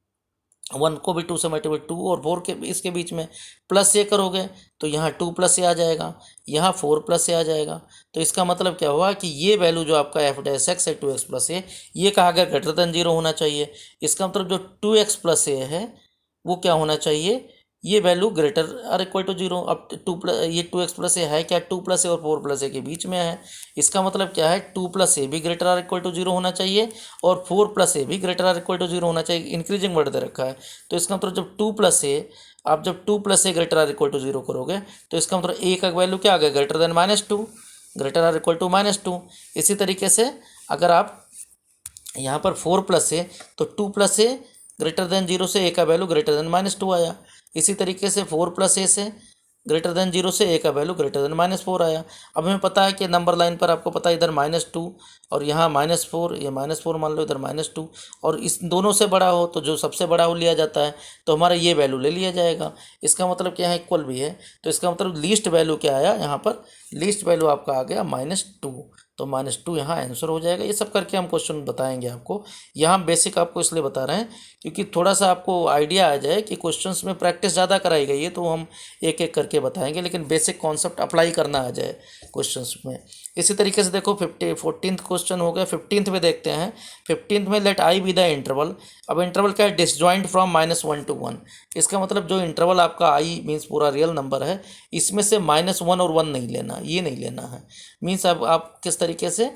1 को भी 2 से मल्टीप्लाई 2 और 4 के इसके बीच में, प्लस ए करोगे तो यहाँ 2 प्लस ए आ जाएगा, यहाँ 4 प्लस ए आ जाएगा। तो इसका मतलब क्या हुआ कि ये वैल्यू जो आपका एफ डैश एक्स है 2x प्लस ए, ये कहा गया ग्रेटर देन 0 होना चाहिए। इसका मतलब जो 2x प्लस ए है वो क्या होना चाहिए, ये value greater or equal to zero. अब टू प्लस ये 2x प्लस ए है क्या, 2 प्लस ए और 4 प्लस ए के बीच में है। इसका मतलब क्या है, 2 प्लस ए भी greater or equal to zero होना चाहिए और 4 प्लस ए भी greater or equal to zero होना चाहिए। इंक्रीजिंग वर्ड दे रखा है, तो इसका मतलब जब 2 प्लस ए, आप जब 2 plus a greater or equal to zero करोगे तो इसका मतलब ए का वैल्यू क्या आ गया, greater than -2, greater or equal to -2। इसी तरीके से अगर आप यहाँ पर 4 प्लस ए, तो 2 plus a greater than zero से ए का वैल्यू ग्रेटर देन -2 आया। इसी तरीके से 4 प्लस ए से ग्रेटर देन जीरो से ए का वैल्यू ग्रेटर देन -4 आया। अब हमें पता है कि नंबर लाइन पर आपको पता है इधर -2 और यहाँ -4, ये -4 मान लो, इधर -2, और इस दोनों से बड़ा हो तो जो सबसे बड़ा वो लिया जाता है, तो हमारा ये वैल्यू ले लिया जाएगा। इसका मतलब क्या है, इक्वल भी है, तो इसका मतलब लीस्ट वैल्यू क्या आया यहाँ पर, लीस्ट वैल्यू आपका आ गया -2, तो -2 यहाँ आंसर हो जाएगा। ये सब करके हम क्वेश्चन बताएंगे आपको। यहाँ बेसिक आपको इसलिए बता रहे हैं क्योंकि थोड़ा सा आपको आइडिया आ जाए कि क्वेश्चंस में प्रैक्टिस ज़्यादा कराई गई है, तो हम एक एक करके बताएंगे, लेकिन बेसिक कॉन्सेप्ट अप्लाई करना आ जाए क्वेश्चंस में। इसी तरीके से देखो 14th क्वेश्चन हो गया। 15th में देखते हैं। 15th में let I be the interval. अब इंटरवल क्या है, डिसजॉइंट फ्रॉम -1 to 1। इसका मतलब जो इंटरवल आपका आई मीन्स पूरा रियल नंबर है, इसमें से -1 और 1 नहीं लेना, ये नहीं लेना है। मीन्स अब आप किस तरीके से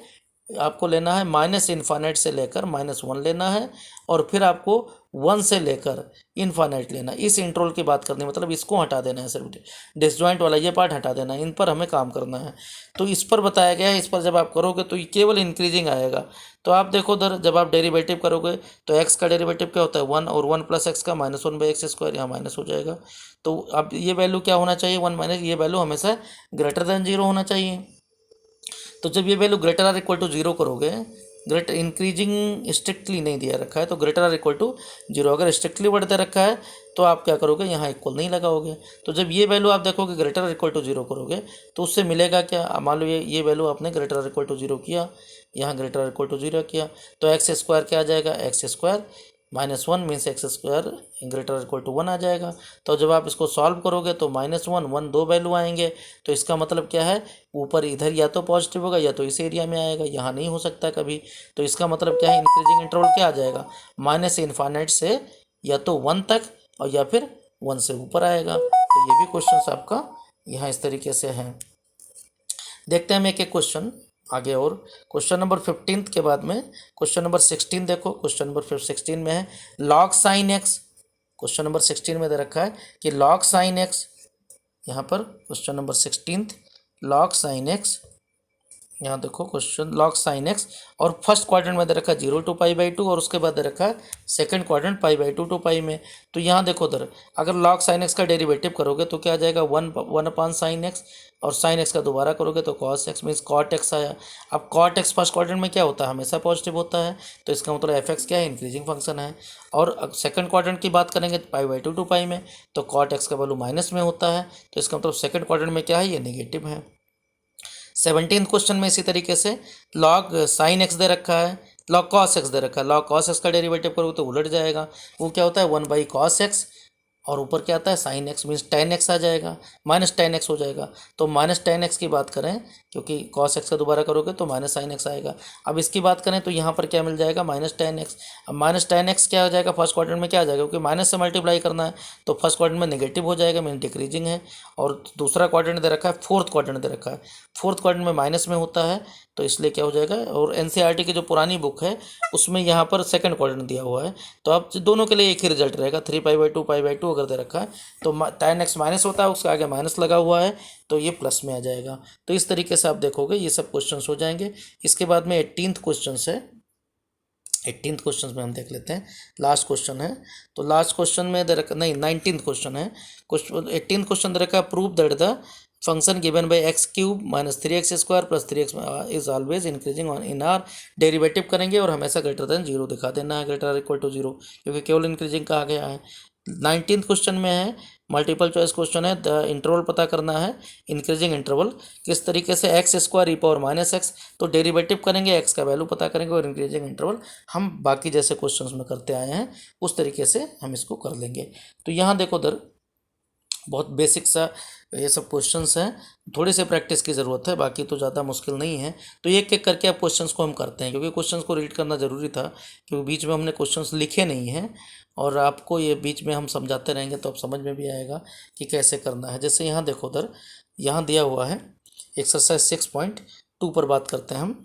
आपको लेना है, -इन्फानेट से लेकर -1 लेना है और फिर आपको 1 से लेकर इन्फानेट लेना। इस इंटरवल की बात करनी, मतलब इसको हटा देना है, सिर्फ डिसजॉइंट वाला ये पार्ट हटा देना है, इन पर हमें काम करना है। तो इस पर बताया गया है, इस पर जब आप करोगे तो ये केवल इंक्रीजिंग आएगा। तो आप देखो उधर जब आप डेरिवेटिव करोगे तो एक्स का डेरिवेटिव क्या होता है, 1, और 1 प्लस एक्स का -1/x², यहाँ माइनस हो जाएगा। तो अब ये वैल्यू क्या होना चाहिए, 1 माइनस, ये वैल्यू हमेशा ग्रेटर देन जीरो होना चाहिए। तो जब ये value greater or equal to zero करोगे, ग्रेटर इंक्रीजिंग स्ट्रिक्टली नहीं दिया रखा है तो greater or equal to zero, अगर स्ट्रिक्टली वर्ड दे रखा है तो आप क्या करोगे, यहाँ इक्वल नहीं लगाओगे। तो जब ये वैल्यू आप देखोगे greater or equal to zero करोगे तो उससे मिलेगा क्या, मान लो ये वैल्यू आपने greater or equal to zero किया, यहाँ greater or equal to zero किया, तो एक्स स्क्वायर क्या आ जाएगा, x² -1 means x² greater equal to 1 आ जाएगा। तो जब आप इसको सॉल्व करोगे तो -1, 1 दो वैल्यू आएंगे, तो इसका मतलब क्या है, ऊपर इधर या तो पॉजिटिव होगा या तो इस एरिया में आएगा, यहाँ नहीं हो सकता कभी। तो इसका मतलब क्या है, इंक्रीजिंग इंटरवल क्या आ जाएगा, -इन्फानेट से या तो 1 तक और या फिर 1 से ऊपर आएगा। तो ये भी क्वेश्चन आपका यहाँ इस तरीके से है। देखते हैं हम एक एक क्वेश्चन आगे। और क्वेश्चन नंबर 15 के बाद में क्वेश्चन नंबर 16 देखो। क्वेश्चन नंबर 16 में है log sin x। Question number 16 में दे रखा है कि log sin x, यहाँ पर question number 16 log sin x, यहाँ देखो क्वेश्चन log sin x, और फर्स्ट क्वाड्रेंट में दे रखा है 0 to π/2 और उसके बाद दे रखा है सेकंड क्वाड्रेंट π/2 to π में। तो यहाँ देखो उधर अगर log sin x का डेरिवेटिव करोगे तो क्या आ जाएगा, 1 sin x, और sin x का दोबारा करोगे तो cos x means cot x आया। अब cot x फर्स्ट क्वाड्रेंट में क्या होता है, हमेशा पॉजिटिव होता है, तो इसका मतलब f(x) क्या है, इंक्रीजिंग फंक्शन है। और सेकंड क्वाड्रेंट की बात करेंगे π/2 to π में, तो cot x का वैल्यू माइनस में होता है, तो इसका मतलब सेकंड क्वाड्रेंट में क्या है, ये नेगेटिव है। 17th क्वेश्चन में इसी तरीके से log sin x दे रखा है, log cos x दे रखा है। log cos x का डेरिवेटिव करोगे तो उलट जाएगा, वो क्या होता है 1/cos x, और ऊपर क्या आता है sin x means tan x आ जाएगा, -tan x हो जाएगा। तो -tan x की बात करें, क्योंकि cos x का दोबारा करोगे तो -sin x आएगा। अब इसकी बात करें तो यहाँ पर क्या मिल जाएगा, -tan x। अब -tan x क्या हो जाएगा, फर्स्ट क्वाड्रेंट में क्या आ जाएगा, क्योंकि माइनस से मल्टीप्लाई करना है तो फर्स्ट क्वाड्रेंट में नेगेटिव हो जाएगा, मीन डिक्रीजिंग है। और दूसरा क्वाड्रेंट दे रखा है, फोर्थ क्वाड्रेंट दे रखा है, फोर्थ क्वाड्रेंट में माइनस में होता है, तो इसलिए क्या हो जाएगा। और NCERT की जो पुरानी बुक है उसमें यहाँ पर सेकंड क्वाड्रेंट दिया हुआ है, तो अब दोनों के लिए एक ही रिजल्ट रहेगा। 3π/2 π/2 अगर दे रखा है तो tan x माइनस होता है, उसके आगे माइनस लगा हुआ है तो ये प्लस में आ जाएगा। तो इस तरीके से आप देखोगे ये सब क्वेश्चंस हो जाएंगे। इसके बाद में 18th क्वेश्चन है। 18th क्वेश्चन में हम देख लेते हैं, लास्ट क्वेश्चन है। तो लास्ट क्वेश्चन में दे रखा, नहीं 19th क्वेश्चन है। 18th क्वेश्चन दे रखा, prove that the function given by x³ - 3x² + 3x is always increasing in are. Derivative करेंगे और हमेशा ग्रेटर देन जीरो दिखा देना है, ग्रेटर इक्वल टू जीरो, क्योंकि केवल इंक्रीजिंग कहा गया है। 19th क्वेश्चन में है मल्टीपल चॉइस क्वेश्चन है, द इंटरवल पता करना है, इंक्रीजिंग इंटरवल किस तरीके से, x² e (x), तो डेरिवेटिव करेंगे, x का वैल्यू पता करेंगे, और इंक्रीजिंग इंटरवल हम बाकी जैसे क्वेश्चंस में करते आए हैं उस तरीके से हम इसको कर लेंगे। तो यहाँ देखो उधर बहुत बेसिक सा ये सब क्वेश्चंस हैं, थोड़ी सी प्रैक्टिस की ज़रूरत है, बाकी तो ज़्यादा मुश्किल नहीं है। तो एक एक करके आप क्वेश्चंस को हम करते हैं, क्योंकि क्वेश्चंस को रीड करना ज़रूरी था, क्योंकि बीच में हमने क्वेश्चंस लिखे नहीं हैं और आपको ये बीच में हम समझाते रहेंगे तो अब समझ में भी आएगा कि कैसे करना है। जैसे यहाँ देखो उधर, यहाँ दिया हुआ है एक्सरसाइज 6.2 पर बात करते हैं हम।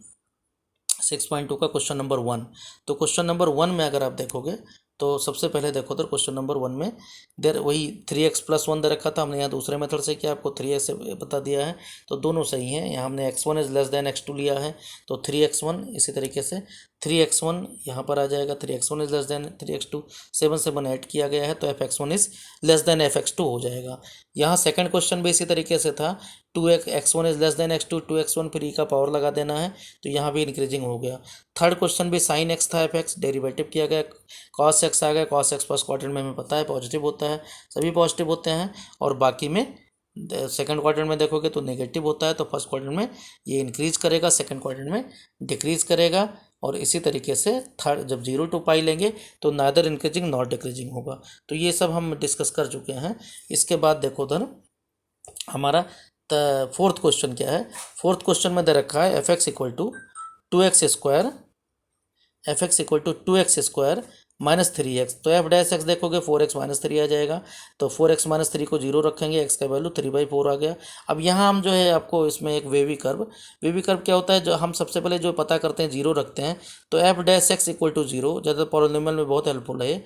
6.2 का क्वेश्चन नंबर 1। तो क्वेश्चन नंबर 1 में अगर आप देखोगे तो सबसे पहले देखो उधर क्वेश्चन नंबर 1 में देर वही 3x+1 दे रखा था, हमने यहाँ दूसरे मेथड से किया, आपको 3x से बता दिया है, तो दोनों सही हैं। यहाँ हमने x1 is less then x2 लिया है, तो 3x1, इसी तरीके से 3x1 यहाँ पर आ जाएगा, 3x1 is less then 3x2, 7 से 1 ऐड किया गया है तो fx1 is less then fx2 हो जाएगा। यहाँ सेकंड क्वेश्चन भी इसी तरीके से था, 2x1 is less then x2, 2x1 फिर e का पावर लगा देना है, तो यहाँ भी इंक्रीजिंग हो गया। थर्ड क्वेश्चन भी साइन एक्स था, fx डेरिवेटिव किया गया, कॉस एक्स आ गया, कॉस एक्स फर्स्ट क्वाड्रेंट में हमें पता है पॉजिटिव होता है, सभी पॉजिटिव होते हैं, और बाकी में सेकंड क्वाड्रेंट में देखोगे तो नेगेटिव होता है, तो फर्स्ट क्वाड्रेंट में ये इंक्रीज करेगा, सेकंड क्वाड्रेंट में डिक्रीज करेगा, और इसी तरीके से थर्ड जब 0 to पाई लेंगे तो नादर इंक्रीजिंग नॉट डिक्रीजिंग होगा। तो ये सब हम डिस्कस कर चुके हैं। इसके बाद देखो उधर हमारा फोर्थ क्वेश्चन क्या है। फोर्थ क्वेश्चन में दे रखा है fx equal to 2x square, fx equal to 2x square -3x, तो एफ डैश एक्स देखोगे 4x -3 आ जाएगा, तो 4x -3 को 0 रखेंगे, x का वैल्यू 3/4 आ गया। अब यहाँ हम जो है आपको इसमें एक वेवी कर्व क्या होता है, जो हम सबसे पहले जो पता करते हैं 0 रखते हैं, तो f dash x equal to 0, ज़्यादा पॉलिनोमियल में बहुत हेल्पफुल है,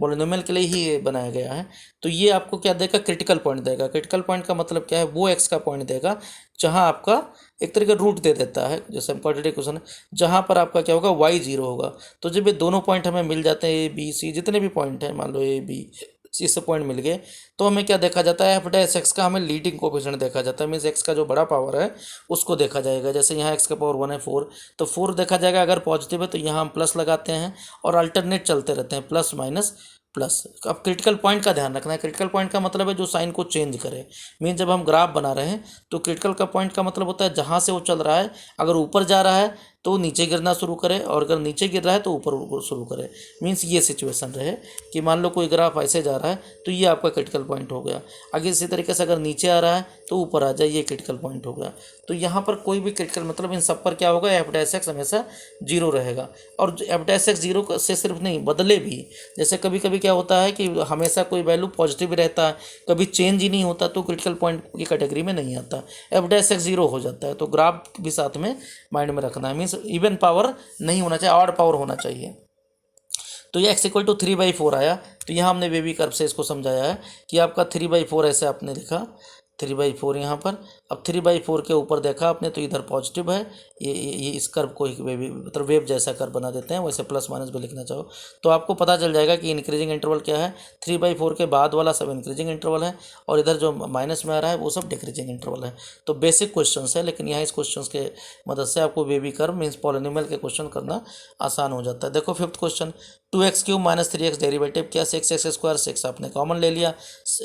पॉलिनोमियल के लिए ही ये बनाया गया है। तो ये आपको क्या देगा, क्रिटिकल पॉइंट देगा। क्रिटिकल पॉइंट का मतलब क्या है, वो एक्स का पॉइंट देगा जहाँ आपका एक तरीके रूट दे देता है, जैसे हम क्वाड्रेटिक क्वेश्चन है, जहाँ पर आपका क्या होगा, y 0 होगा। तो जब ये दोनों पॉइंट हमें मिल जाते हैं, ए बी सी जितने भी पॉइंट हैं, मान लो ए बी सी से पॉइंट मिल गए, तो हमें क्या देखा जाता है, एफ डैश एक्स का हमें लीडिंग कोएफिशिएंट देखा जाता है, मीन्स एक्स का जो बड़ा पावर है उसको देखा जाएगा। जैसे यहाँ एक्स का पावर 1 है 4, तो 4 देखा जाएगा, अगर पॉजिटिव है तो यहाँ हम प्लस लगाते हैं और अल्टरनेट चलते रहते हैं, प्लस माइनस प्लस। अब क्रिटिकल पॉइंट का ध्यान रखना है, क्रिटिकल पॉइंट का मतलब है जो साइन को चेंज करे। मीन जब हम ग्राफ बना रहे हैं तो क्रिटिकल का पॉइंट का मतलब होता है जहाँ से वो चल रहा है, अगर ऊपर जा रहा है तो नीचे गिरना शुरू करे, और अगर नीचे गिर रहा है तो ऊपर शुरू करे। मीन्स ये सिचुएशन रहे कि मान लो कोई ग्राफ ऐसे जा रहा है तो ये आपका क्रिटिकल पॉइंट हो गया, आगे इसी तरीके से अगर नीचे आ रहा है तो ऊपर आ जाए, ये क्रिटिकल पॉइंट हो गया। तो यहाँ पर कोई भी क्रिटिकल मतलब इन सब पर क्या होगा, एफ डैश एक्स हमेशा 0 रहेगा। और एफ डैश एक्स 0 से सिर्फ नहीं बदले भी, जैसे कभी कभी क्या होता है कि हमेशा कोई वैल्यू पॉजिटिव रहता है, कभी चेंज ही नहीं होता, तो क्रिटिकल पॉइंट की कैटेगरी में नहीं आता, एफ डैश एक्स 0 हो जाता है। तो ग्राफ भी साथ में माइंड में रखना है, मीन्स इवन पावर नहीं होना चाहिए, ऑड पावर होना चाहिए। तो ये x इक्वल टू 3/4 आया, तो यहाँ हमने वेवी कर्व से इसको समझाया है कि आपका 3/4 ऐसे आपने लिखा, 3/4 यहाँ पर। अब 3/4 के ऊपर देखा आपने तो इधर पॉजिटिव है, ये इस कर्व को एक वेव मतलब वेव जैसा कर्व बना देते हैं, वैसे प्लस माइनस भी लिखना चाहो तो आपको पता चल जाएगा कि इंक्रीजिंग इंटरवल क्या है। 3/4 के बाद वाला सब इंक्रीजिंग इंटरवल है, और इधर जो माइनस में आ रहा है वो सब डिक्रीजिंग इंटरवल है। तो बेसिक क्वेश्चन है, लेकिन यहाँ इस क्वेश्चन के मदद से आपको वेवी कर्व मीन्स पॉलिनोमियल के क्वेश्चन करना आसान हो जाता है। देखो fifth question, 2x³ -3x derivative किया, 6x स्क्वायर, 6 आपने कॉमन ले लिया,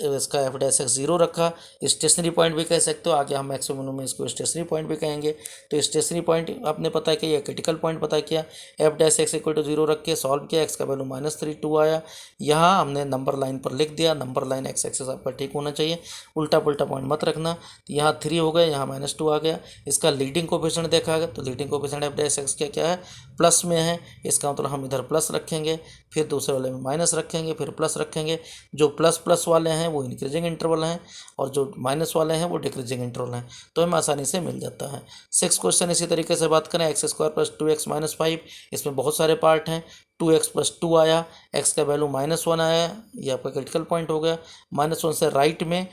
इसका एफ डैश एक्स 0 रखा, स्टेशनरी पॉइंट भी कह सकते हो, आगे हम मैक्सिमम में इसको स्टेशनरी पॉइंट भी कहेंगे। तो स्टेशनरी पॉइंट आपने पता किया, क्रिटिकल पॉइंट पता किया, f dash x equal to 0 रख के सॉल्व किया, एक्स का वैल्यू -3 2 आया। यहाँ हमने नंबर लाइन पर लिख दिया, नंबर लाइन एक्स एक्सेस आपका ठीक होना चाहिए, उल्टा पुल्टा पॉइंट मत रखना। तो यहाँ 3 हो गया, यहाँ -2 आ गया। इसका लीडिंग कोएफिशिएंट देखा गया, तो leading coefficient F dash x क्या है, प्लस में है, इसका मतलब हम इधर प्लस रखेंगे, फिर दूसरे वाले में माइनस रखेंगे, फिर प्लस रखेंगे। जो प्लस प्लस वाले हैं वो इंक्रीजिंग इंटरवल हैं, और जो माइनस वाले हैं वो डिक्रीजिंग इंटरवल हैं, तो हमें आसानी से मिल जाता है। 6 क्वेश्चन इसी तरीके से बात करें, x² + 2x - 5, इसमें बहुत सारे पार्ट हैं। 2x + 2 आया, x का वैल्यू -1 आया, ये आपका क्रिटिकल पॉइंट हो गया। -1 से राइट में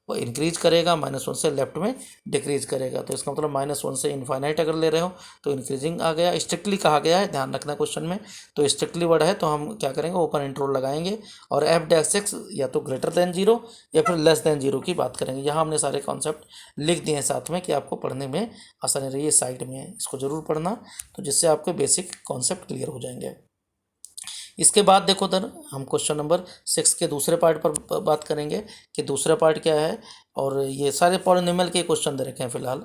वो इंक्रीज करेगा, -1 से लेफ्ट में डिक्रीज करेगा, तो इसका मतलब -1 से इनफाइनाइट अगर ले रहे हो तो इंक्रीजिंग आ गया। स्ट्रिक्टली कहा गया है, ध्यान रखना क्वेश्चन में, तो स्ट्रिक्टली वर्ड है तो हम क्या करेंगे, ओपन इंटरवल लगाएंगे, और एफ डैश एक्स या तो ग्रेटर देन 0 या फिर लेस देन 0 की बात करेंगे। यहाँ हमने सारे कॉन्सेप्ट लिख दिए हैं साथ में कि आपको पढ़ने में आसानी रही है। साइड में इसको ज़रूर पढ़ना, तो जिससे आपके बेसिक कॉन्सेप्ट क्लियर हो जाएंगे। इसके बाद देखो उधर हम क्वेश्चन नंबर 6 के दूसरे पार्ट पर बात करेंगे कि दूसरा पार्ट क्या है, और ये सारे पॉलिनोमियल के क्वेश्चन दे रखे हैं फिलहाल।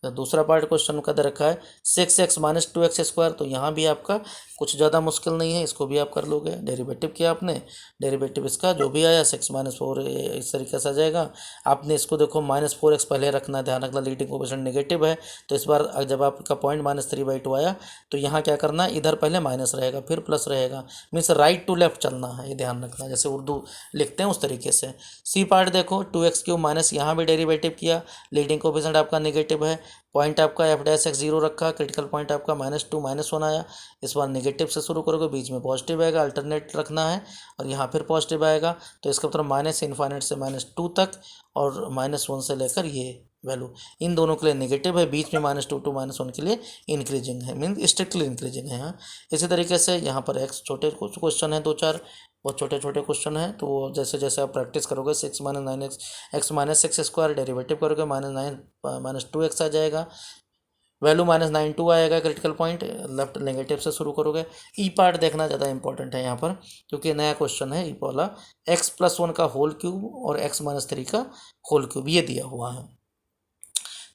तो दूसरा पार्ट क्वेश्चन का दे रखा है 6x माइनस 2x स्क्वायर, तो यहाँ भी आपका कुछ ज़्यादा मुश्किल नहीं है, इसको भी आप कर लोगे। डेरिवेटिव किया आपने, डेरिवेटिव इसका जो भी आया 6 माइनस 4 इस तरीके से आ जाएगा। आपने इसको देखो -4x पहले रखना, ध्यान रखना लीडिंग कोएफिशिएंट नेगेटिव है, तो इस बार जब आपका पॉइंट -3/2 आया तो यहाँ क्या करना है, इधर पहले माइनस रहेगा फिर प्लस रहेगा, मीन्स राइट टू लेफ्ट चलना है, ये ध्यान रखना, जैसे उर्दू लिखते हैं उस तरीके से। सी पार्ट देखो 2x³ माइनस, यहाँ भी डेरिवेटिव किया, लीडिंग कोएफिशिएंट आपका नेगेटिव है, पॉइंट आपका f' 0 रखा, क्रिटिकल पॉइंट आपका -2 -1 आया। इस बार नेगेटिव से शुरू करोगे, बीच में पॉजिटिव आएगा, अल्टरनेट रखना है, और यहाँ फिर पॉजिटिव आएगा, तो इसका मतलब -∞ से -2 तक, और -1 से लेकर ये वैल्यू, इन दोनों के लिए नेगेटिव है, बीच में -2 to -1 के लिए इंक्रीजिंग है, मीन स्ट्रिक्टली इंक्रीजिंग है। यहाँ इसी तरीके से यहाँ पर एक्स छोटे कुछ क्वेश्चन है, 2-4 बहुत छोटे छोटे क्वेश्चन है, तो जैसे जैसे आप प्रैक्टिस करोगे 6 - 9x x minus 6 square, derivative करोगे -9 - 2x आ जाएगा, वैल्यू -92 आएगा, क्रिटिकल पॉइंट लेफ्ट नेगेटिव से शुरू करोगे। ई पार्ट देखना ज़्यादा इंपॉर्टेंट है यहाँ पर, क्योंकि नया क्वेश्चन है ई वाला, x+1 का होल क्यूब और x-3 का होल क्यूब ये दिया हुआ है।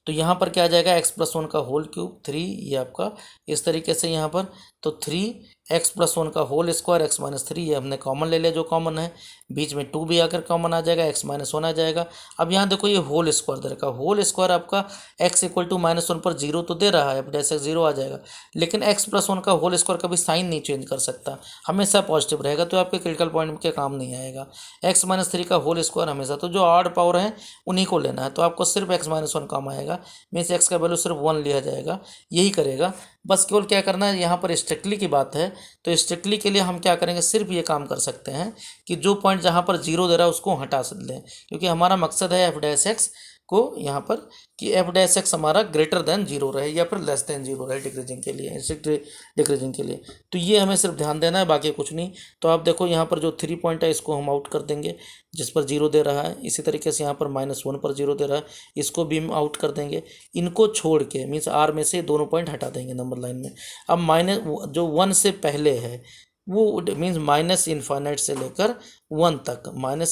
तो यहाँ पर क्या आ जाएगा, x+1 का होल क्यूब 3, ये आपका इस तरीके से यहाँ पर, तो 3x+1 का होल स्क्वायर x-3, ये हमने कॉमन ले लिया जो कॉमन है, बीच में 2 भी आकर कॉमन आ जाएगा, x-1 आ जाएगा। अब यहाँ देखो ये होल स्क्वायर दे रखा, होल स्क्वायर आपका x = -1 पर 0 तो दे रहा है, अब जैसे 0 आ जाएगा, लेकिन x+1 का होल स्क्वायर कभी साइन नहीं चेंज कर सकता, हमेशा पॉजिटिव रहेगा, तो आपके क्रिटिकल पॉइंट के काम नहीं आएगा। x-3 का होल स्क्वायर हमेशा, तो जो ऑड पावर है उन्हीं को लेना है, तो आपको सिर्फ x-1 काम आएगा, मीन्स x का वैल्यू सिर्फ 1 लिया जाएगा, यही करेगा बस। केवल क्या करना है, यहाँ पर स्ट्रिक्टली की बात है, तो स्ट्रिक्टली के लिए हम क्या करेंगे, सिर्फ ये काम कर सकते हैं कि जो पॉइंट जहाँ पर 0 दे रहा है उसको हटा लें, क्योंकि हमारा मकसद है f' को यहाँ पर कि f' हमारा ग्रेटर देन 0 रहे या फिर लेस देन 0 रहे, डिक्रीजिंग के लिए, स्ट्रिक्ट डिक्रीजिंग के लिए, तो ये हमें सिर्फ ध्यान देना है, बाकी कुछ नहीं। तो आप देखो यहाँ पर जो 3 पॉइंट है इसको हम आउट कर देंगे, जिस पर 0 दे रहा है, इसी तरीके से यहाँ पर -1 पर 0 दे रहा है, इसको भी हम आउट कर देंगे, इनको छोड़ के मीन्स R में से दोनों पॉइंट हटा देंगे नंबर लाइन में। अब माइनस जो 1 से पहले है वो मीन्स -∞ से लेकर 1 तक, -∞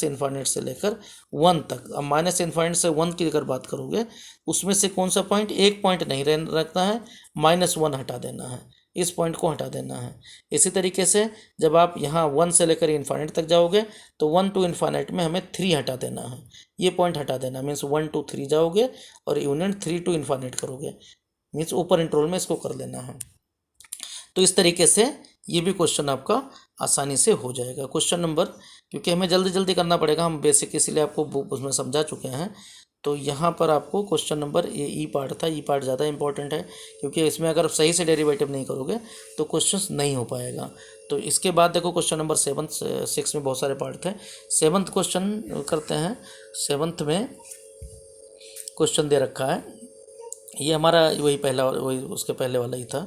से लेकर 1 तक। अब -∞ से 1 की अगर बात करोगे, उसमें से कौन सा पॉइंट, एक पॉइंट नहीं रखना है, -1 हटा देना है, इस पॉइंट को हटा देना है। इसी तरीके से जब आप यहाँ 1 से लेकर इन्फाइनाइट तक जाओगे तो 1 to इन्फाइनाइट में हमें 3 हटा देना है, ये पॉइंट हटा देना, मीन्स 1 to 3 जाओगे और यूनियन 3 to इन्फाइनाइट करोगे, मीन्स ऊपर इंटरवल में इसको कर लेना है। तो इस तरीके से ये भी क्वेश्चन आपका आसानी से हो जाएगा। क्वेश्चन नंबर, क्योंकि हमें जल्दी जल्दी करना पड़ेगा, हम बेसिक इसीलिए आपको उसमें समझा चुके हैं, तो यहाँ पर आपको क्वेश्चन नंबर ये ई पार्ट था, ई पार्ट ज़्यादा इंपॉर्टेंट है, क्योंकि इसमें अगर सही से डेरिवेटिव नहीं करोगे तो क्वेश्चन नहीं हो पाएगा। तो इसके बाद देखो क्वेश्चन नंबर 6 में बहुत सारे पार्ट थे, 7th क्वेश्चन करते हैं। 7th में क्वेश्चन दे रखा है, ये हमारा वही उसके पहले वाला ही था।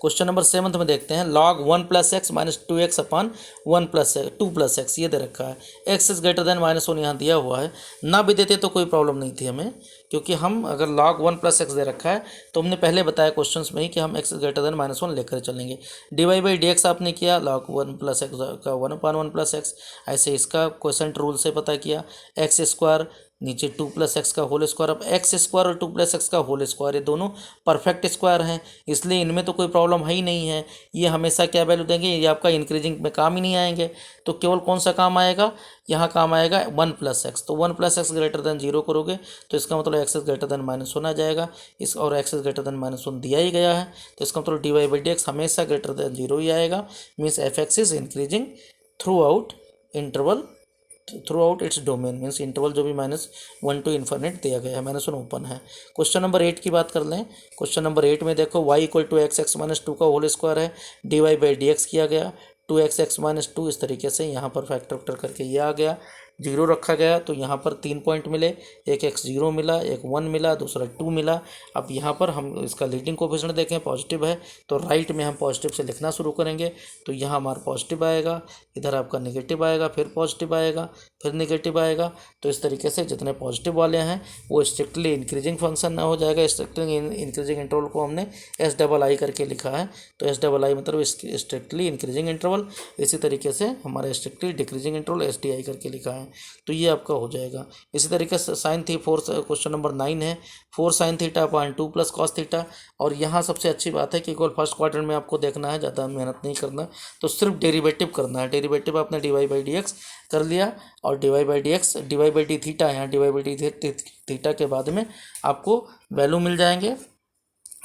क्वेश्चन नंबर 7th में देखते हैं, log 1 + x - 2x / 1 + 2 + x ये दे रखा है, x इज ग्रेटर देन -1 यहाँ दिया हुआ है, ना भी देते तो कोई प्रॉब्लम नहीं थी हमें, क्योंकि हम अगर log 1 + x दे रखा है तो हमने पहले बताया क्वेश्चंस में ही कि हम x इज ग्रेटर देन -1 लेकर चलेंगे। dy/dx आपने किया, log 1 + x का 1/1 + x, ऐसे इसका क्वेश्चन रूल से पता किया, x² नीचे 2 + x का होल स्क्वायर। अब x² और 2 + x का होल स्क्वायर ये दोनों परफेक्ट स्क्वायर हैं, इसलिए इनमें तो कोई प्रॉब्लम है ही नहीं है, ये हमेशा क्या वैल्यू देंगे, ये आपका इंक्रीजिंग में काम ही नहीं आएंगे। तो केवल कौन सा काम आएगा, यहाँ काम आएगा 1 + x, तो 1 + x ग्रेटर देन 0 करोगे तो इसका मतलब x इज ग्रेटर देन -1 आ जाएगा, इस और x इज ग्रेटर देन -1 दिया ही गया है, तो इसका मतलब dy/dx हमेशा ग्रेटर देन 0 ही आएगा, means f(x) is increasing through out interval, through out its domain, means interval जो भी -1 to इन्फिनिट दिया गया है, -1 ओपन है। क्वेश्चन नंबर 8 की बात कर लें। क्वेश्चन नंबर 8 में देखो y = x(x - 2) का होल स्क्वायर है, dy/dx किया गया, 2x(x - 2) इस तरीके से यहाँ पर फैक्टर करके ये आ गया, 0 रखा गया, तो यहाँ पर 3 पॉइंट मिले, एक x0 मिला, एक 1 मिला, दूसरा 2 मिला। अब यहाँ पर हम इसका लीडिंग कोएफिशिएंट देखें, पॉजिटिव है, तो राइट में हम पॉजिटिव से लिखना शुरू करेंगे, तो यहाँ हमारा पॉजिटिव आएगा, इधर आपका नेगेटिव आएगा, फिर पॉजिटिव आएगा, फिर नेगेटिव आएगा। तो इस तरीके से जितने पॉजिटिव वाले हैं वो स्ट्रिक्टली इंक्रीजिंग फंक्शन ना हो जाएगा। स्ट्रिक्टली इंक्रीजिंग इंटरवल को हमने SII करके लिखा है, तो SII मतलब स्ट्रिक्टली इंक्रीजिंग इंटरवल, इसी तरीके से हमारा स्ट्रिक्टली डिक्रीजिंग इंटरवल SDI करके लिखा है। हैं। तो ये आपका हो जाएगा। इसी तरीके से साइन थी 4 क्वेश्चन नंबर 9 है 4 sine theta upon 2 plus cos theta. और यहाँ सबसे अच्छी बात है कि केवल फर्स्ट क्वार्टर में आपको देखना है, ज़्यादा मेहनत नहीं करना, तो सिर्फ डेरिवेटिव करना है। डेरिवेटिव आपने डी बाई डी एक्स कर लिया और D by D x D by D theta, यहाँ डी बाई डी थीटा के बाद में आपको वैल्यू मिल जाएंगे।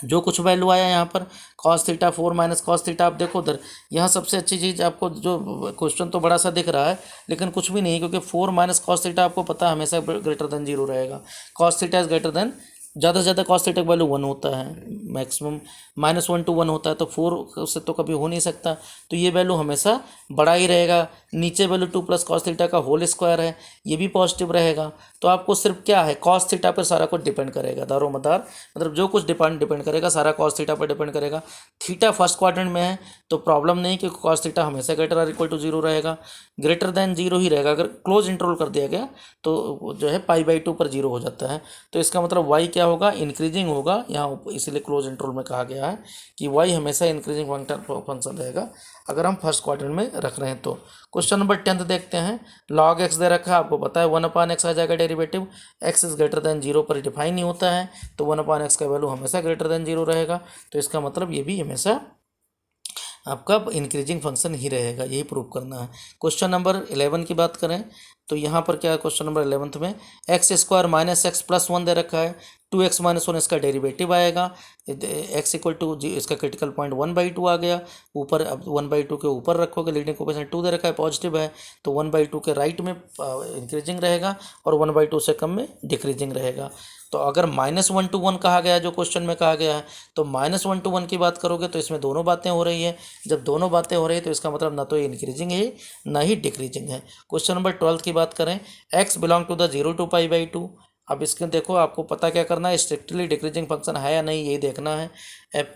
जो कुछ वैल्यू आया यहाँ पर cos theta 4 minus cos theta, आप देखो उधर, यहाँ सबसे अच्छी चीज़ आपको, जो क्वेश्चन तो बड़ा सा दिख रहा है लेकिन कुछ भी नहीं, क्योंकि 4 माइनस कॉस थीटा आपको पता है हमेशा ग्रेटर देन 0 रहेगा। Cos theta is greater then, ज़्यादा से ज़्यादा कॉस थीटा का वैल्यू 1 होता है, मैक्सिमम -1 to 1 होता है, तो 4 से तो कभी हो नहीं सकता, तो ये वैल्यू हमेशा बड़ा ही रहेगा। नीचे वैल्यू 2 प्लस कॉस थीटा का होल स्क्वायर है, ये भी पॉजिटिव रहेगा। तो आपको सिर्फ क्या है, कॉस थीटा पर सारा कुछ डिपेंड करेगा, दारोमदार मतलब जो कुछ डिपेंड करेगा सारा कॉस थीटा पर डिपेंड करेगा। थीटा फर्स्ट क्वाड्रेंट में है तो प्रॉब्लम नहीं, क्योंकि कॉस थीटा हमेशा ग्रेटर आर इक्वल टू 0 रहेगा, ग्रेटर देन 0 ही रहेगा। अगर क्लोज इंटरवल कर दिया गया तो जो है π/2 पर 0 हो जाता है, तो इसका मतलब y क्या होगा, इंक्रीजिंग होगा यहाँ, इसीलिए क्लोज इंटरवल में कहा गया है कि y हमेशा इंक्रीजिंग फंक्शन रहेगा अगर हम फर्स्ट क्वाड्रेंट में रख रहे हैं। तो क्वेश्चन नंबर 10 देखते हैं। log x दे रखा है, आपको पता है 1/x आ जाएगा derivative, x is greater than 0 पर डिफाइन ही होता है, तो 1/x का वैल्यू हमेशा ग्रेटर देन 0 रहेगा। तो इसका मतलब ये भी हमेशा आपका इंक्रीजिंग फंक्शन ही रहेगा, यही प्रूव करना है। क्वेश्चन नंबर 11 की बात करें तो यहाँ पर क्या है, क्वेश्चन नंबर 11 में x square minus x plus 1 दे रखा है, 2x माइनस 1 इसका डेरिवेटिव आएगा, x इक्वल टू इसका क्रिटिकल पॉइंट 1/2 आ गया। ऊपर अब 1/2 के ऊपर रखोगे, लीडिंग कोएफिशिएंट 2 दे रखा है, पॉजिटिव है, तो 1/2 के राइट में इंक्रीजिंग रहेगा और 1/2 से कम में डिक्रीजिंग रहेगा। तो अगर -1 to 1 कहा गया है, जो क्वेश्चन में कहा गया है, तो -1 to 1 की बात करोगे तो इसमें दोनों बातें हो रही है। जब दोनों बातें हो रही है तो इसका मतलब ना तो ये इंक्रीजिंग है ना ही डिक्रीजिंग है। क्वेश्चन नंबर 12 की बात करें, x belong to the 0 to π/2। अब इसके देखो, आपको पता क्या करना है, स्ट्रिक्टली डिक्रीजिंग फंक्शन है या नहीं, यही देखना है।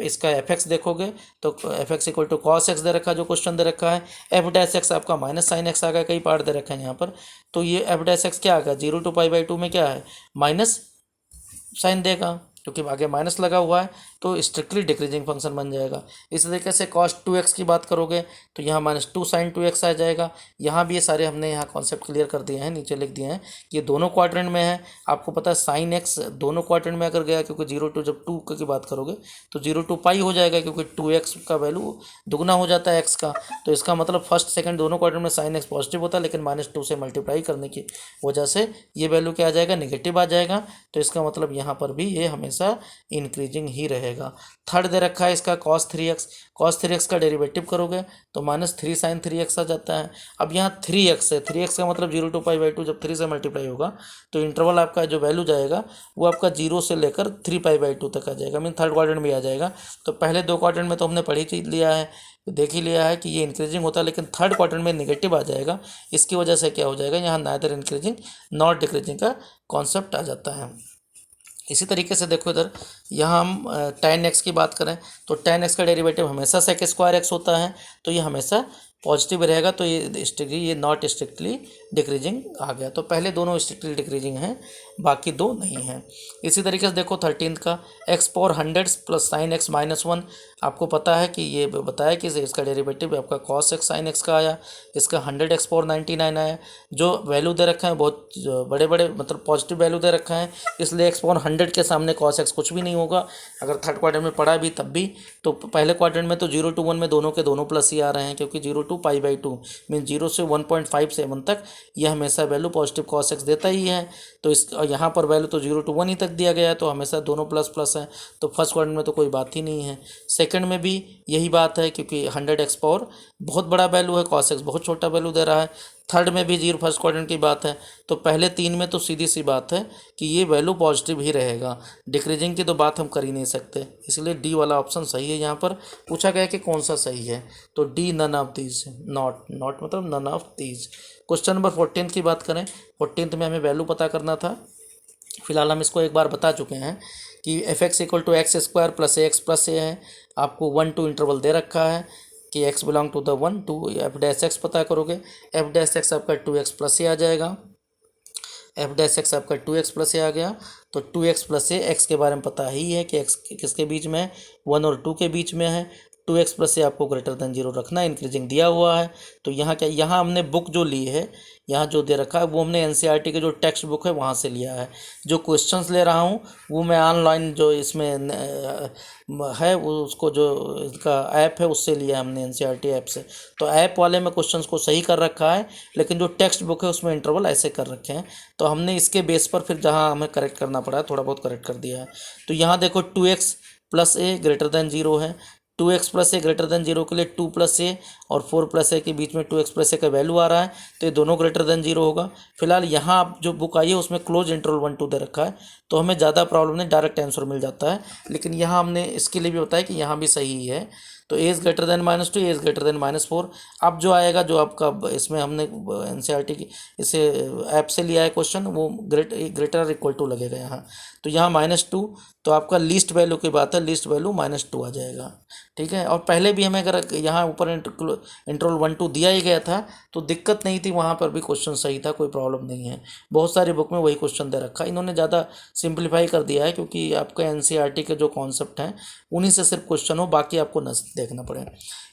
इसका fx देखोगे तो fx equal to cos x दे रखा है, जो क्वेश्चन दे रखा है, f' आपका माइनस साइन x आ गया, कई पार्ट दे रखा है यहाँ पर, तो ये f' क्या आ गया, 0 to π/2 में क्या है, माइनस साइन देगा, क्योंकि आगे माइनस लगा हुआ है, तो स्ट्रिक्टली डिक्रीजिंग फंक्शन बन जाएगा। इसी तरीके से cos 2x की बात करोगे तो यहाँ -2 sin 2x आ जाएगा। यहाँ भी ये सारे हमने यहाँ कॉन्सेप्ट क्लियर कर दिए हैं, नीचे लिख दिए हैं कि ये दोनों क्वाड्रेंट में है। आपको पता है sin x दोनों क्वाड्रेंट में अगर गया, क्योंकि 0 to जब 2 की बात करोगे तो 0 to π हो जाएगा, क्योंकि 2x का वैल्यू दुगना हो जाता है x का, तो इसका मतलब फर्स्ट सेकंड दोनों क्वाड्रेंट में sin x पॉजिटिव होता है, लेकिन -2 से मल्टीप्लाई करने की वजह से ये वैल्यू क्या आ जाएगा, नेगेटिव आ जाएगा। तो इसका मतलब यहाँ पर भी ये हमेशा इंक्रीजिंग ही रहेगा। थर्ड दे रखा है इसका cos 3x का डेरिवेटिव करोगे तो -3 sin 3x आ जाता है। अब यहाँ 3x है, 3x का मतलब 0 to π/2, जब 3 से मल्टीप्लाई होगा तो इंटरवल आपका जो वैल्यू जाएगा वो आपका 0 से लेकर 3 π/2 तक आ जाएगा, मीन थर्ड क्वाड्रेंट में आ जाएगा। तो पहले दो क्वाड्रेंट में तो हमने पढ़ ही लिया है, देख ही लिया है कि ये इंक्रीजिंग होता है, लेकिन थर्ड क्वाड्रेंट में नेगेटिव आ जाएगा। इसकी वजह से क्या हो जाएगा, यहाँ नाइदर इंक्रीजिंग नॉट डिक्रीजिंग का कॉन्सेप्ट आ जाता है। इसी तरीके से देखो इधर, यहाँ हम tan x की बात करें तो tan x का डेरिवेटिव हमेशा sec स्क्वायर x होता है, तो ये हमेशा पॉजिटिव रहेगा, तो ये स्ट्रिक्टली, ये नॉट स्ट्रिक्टली डिक्रीजिंग आ गया। तो पहले दोनों स्ट्रिक्टली डिक्रीजिंग हैं, बाकी दो नहीं हैं। इसी तरीके से देखो 13 का x power 100 plus sign x -1, आपको पता है कि ये बताया कि इसका डेरिवेटिव आपका cos x sin x का आया, इसका 100x पावर 99 आया। जो वैल्यू दे रखा है बहुत बड़े बड़े मतलब पॉजिटिव वैल्यू दे रखा है, इसलिए x पावर 100 के सामने cos x कुछ भी नहीं होगा। अगर थर्ड क्वाड्रेंट में पढ़ा भी तब भी, तो पहले क्वाड्रेंट में तो 0 to 1 में दोनों के दोनों प्लस ही आ रहे हैं, क्योंकि 0 to π/2 मीन 0 से 1.57 तक यह हमेशा वैल्यू पॉजिटिव cos x देता ही है। तो इस यहाँ पर वैल्यू तो 0 to 1 ही तक दिया गया है, तो हमेशा दोनों प्लस प्लस है, तो फर्स्ट क्वाड्रेंट में तो कोई बात ही नहीं है। सेकंड में भी यही बात है, क्योंकि 100x पावर बहुत बड़ा वैल्यू है, cos x बहुत छोटा वैल्यू दे रहा है। थर्ड में भी 0 फर्स्ट क्वाड्रेंट की बात है, तो पहले तीन में तो सीधी सी बात है कि ये वैल्यू पॉजिटिव ही रहेगा, डिक्रीजिंग की तो बात हम कर ही नहीं सकते, इसलिए डी वाला ऑप्शन सही है। यहाँ पर पूछा गया कि कौन सा सही है, तो D none of these, not मतलब none of these. Question number 14 की बात करें, 14 में हमें वैल्यू पता करना था, फिलहाल हम इसको एक बार बता चुके हैं कि f(x) equal to x square plus ax plus a है। आपको 1 to इंटरवल दे रखा है कि x belong to the 1 to f' पता करोगे, f' आपका 2x प्लस a आ जाएगा, f' आपका 2x प्लस a आ गया। तो 2x प्लस a, x के बारे में पता ही है कि x किसके बीच में है, 1 और 2 के बीच में है, 2x प्लस ए आपको ग्रेटर देन 0 रखना है, इंक्रीजिंग दिया हुआ है। तो यहाँ क्या, यहाँ हमने बुक जो ली है, यहाँ जो दे रखा है वो हमने एनसीईआरटी के जो टेक्स्ट बुक है वहाँ से लिया है। जो क्वेश्चंस ले रहा हूँ वो मैं ऑनलाइन जो इसमें है वो उसको जो इसका ऐप है उससे लिया है हमने, एनसीईआरटी ऐप से। तो ऐप वाले में क्वेश्चंस को सही कर रखा है, लेकिन जो टेक्स्ट बुक है उसमें इंटरवल ऐसे कर रखे हैं। तो हमने इसके बेस पर फिर जहाँ हमें करेक्ट करना पड़ा है थोड़ा बहुत करेक्ट कर दिया है। तो यहाँ देखो 2x plus a greater than 0 है। 2x plus a greater than 0 के लिए 2 प्लस ए और 4 प्लस ए के बीच में 2x प्लस ए का वैल्यू आ रहा है, तो ये दोनों ग्रेटर देन 0 होगा। फिलहाल यहाँ आप जो बुक आई है उसमें क्लोज इंटरवल 1 2 दे रखा है, तो हमें ज़्यादा प्रॉब्लम नहीं, डायरेक्ट आंसर मिल जाता है। लेकिन यहाँ हमने इसके लिए भी बताया कि यहाँ भी सही है। तो A is greater than -2, A is greater then -4। अब जो आएगा जो आपका इसमें हमने एनसीईआरटी की इसे ऐप से लिया है क्वेश्चन, वो ग्रेटर इक्वल टू लगेगा यहाँ। तो यहाँ -2, तो आपका लीस्ट वैल्यू की बात है, लीस्ट वैल्यू -2 आ जाएगा। ठीक है, और पहले भी हमें अगर यहाँ ऊपर इंटरवल 1 2 दिया ही गया था तो दिक्कत नहीं थी, वहाँ पर भी क्वेश्चन सही था, कोई प्रॉब्लम नहीं है। बहुत सारी बुक में वही क्वेश्चन दे रखा है, इन्होंने ज़्यादा सिंप्लीफाई कर दिया है क्योंकि आपका एनसीईआरटी के जो कॉन्सेप्ट हैं उन्हीं से सिर्फ क्वेश्चन हो, बाकी आपको न देखना पड़े।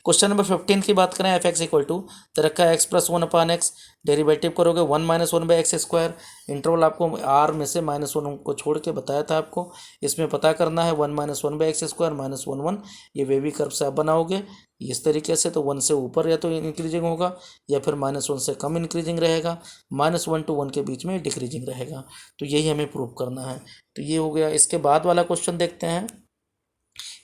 क्वेश्चन नंबर 15 की बात करें, एफ एक्स इक्वल टू तो रखा है एक्स प्लस 1/x, डेरिवेटिव करोगे 1 - 1/x²। इंटरवल आपको आर में से -1 को छोड़ के बताया था आपको, इसमें पता करना है 1 - 1/x² -1 1। ये वेवी कर्व से आप बनाओगे इस तरीके से, तो 1 से ऊपर या तो इंक्रीजिंग होगा या फिर -1 से कम इंक्रीजिंग रहेगा, -1 to 1 के बीच में डिक्रीजिंग रहेगा। तो यही हमें प्रूव करना है। तो ये हो गया। इसके बाद वाला क्वेश्चन देखते हैं।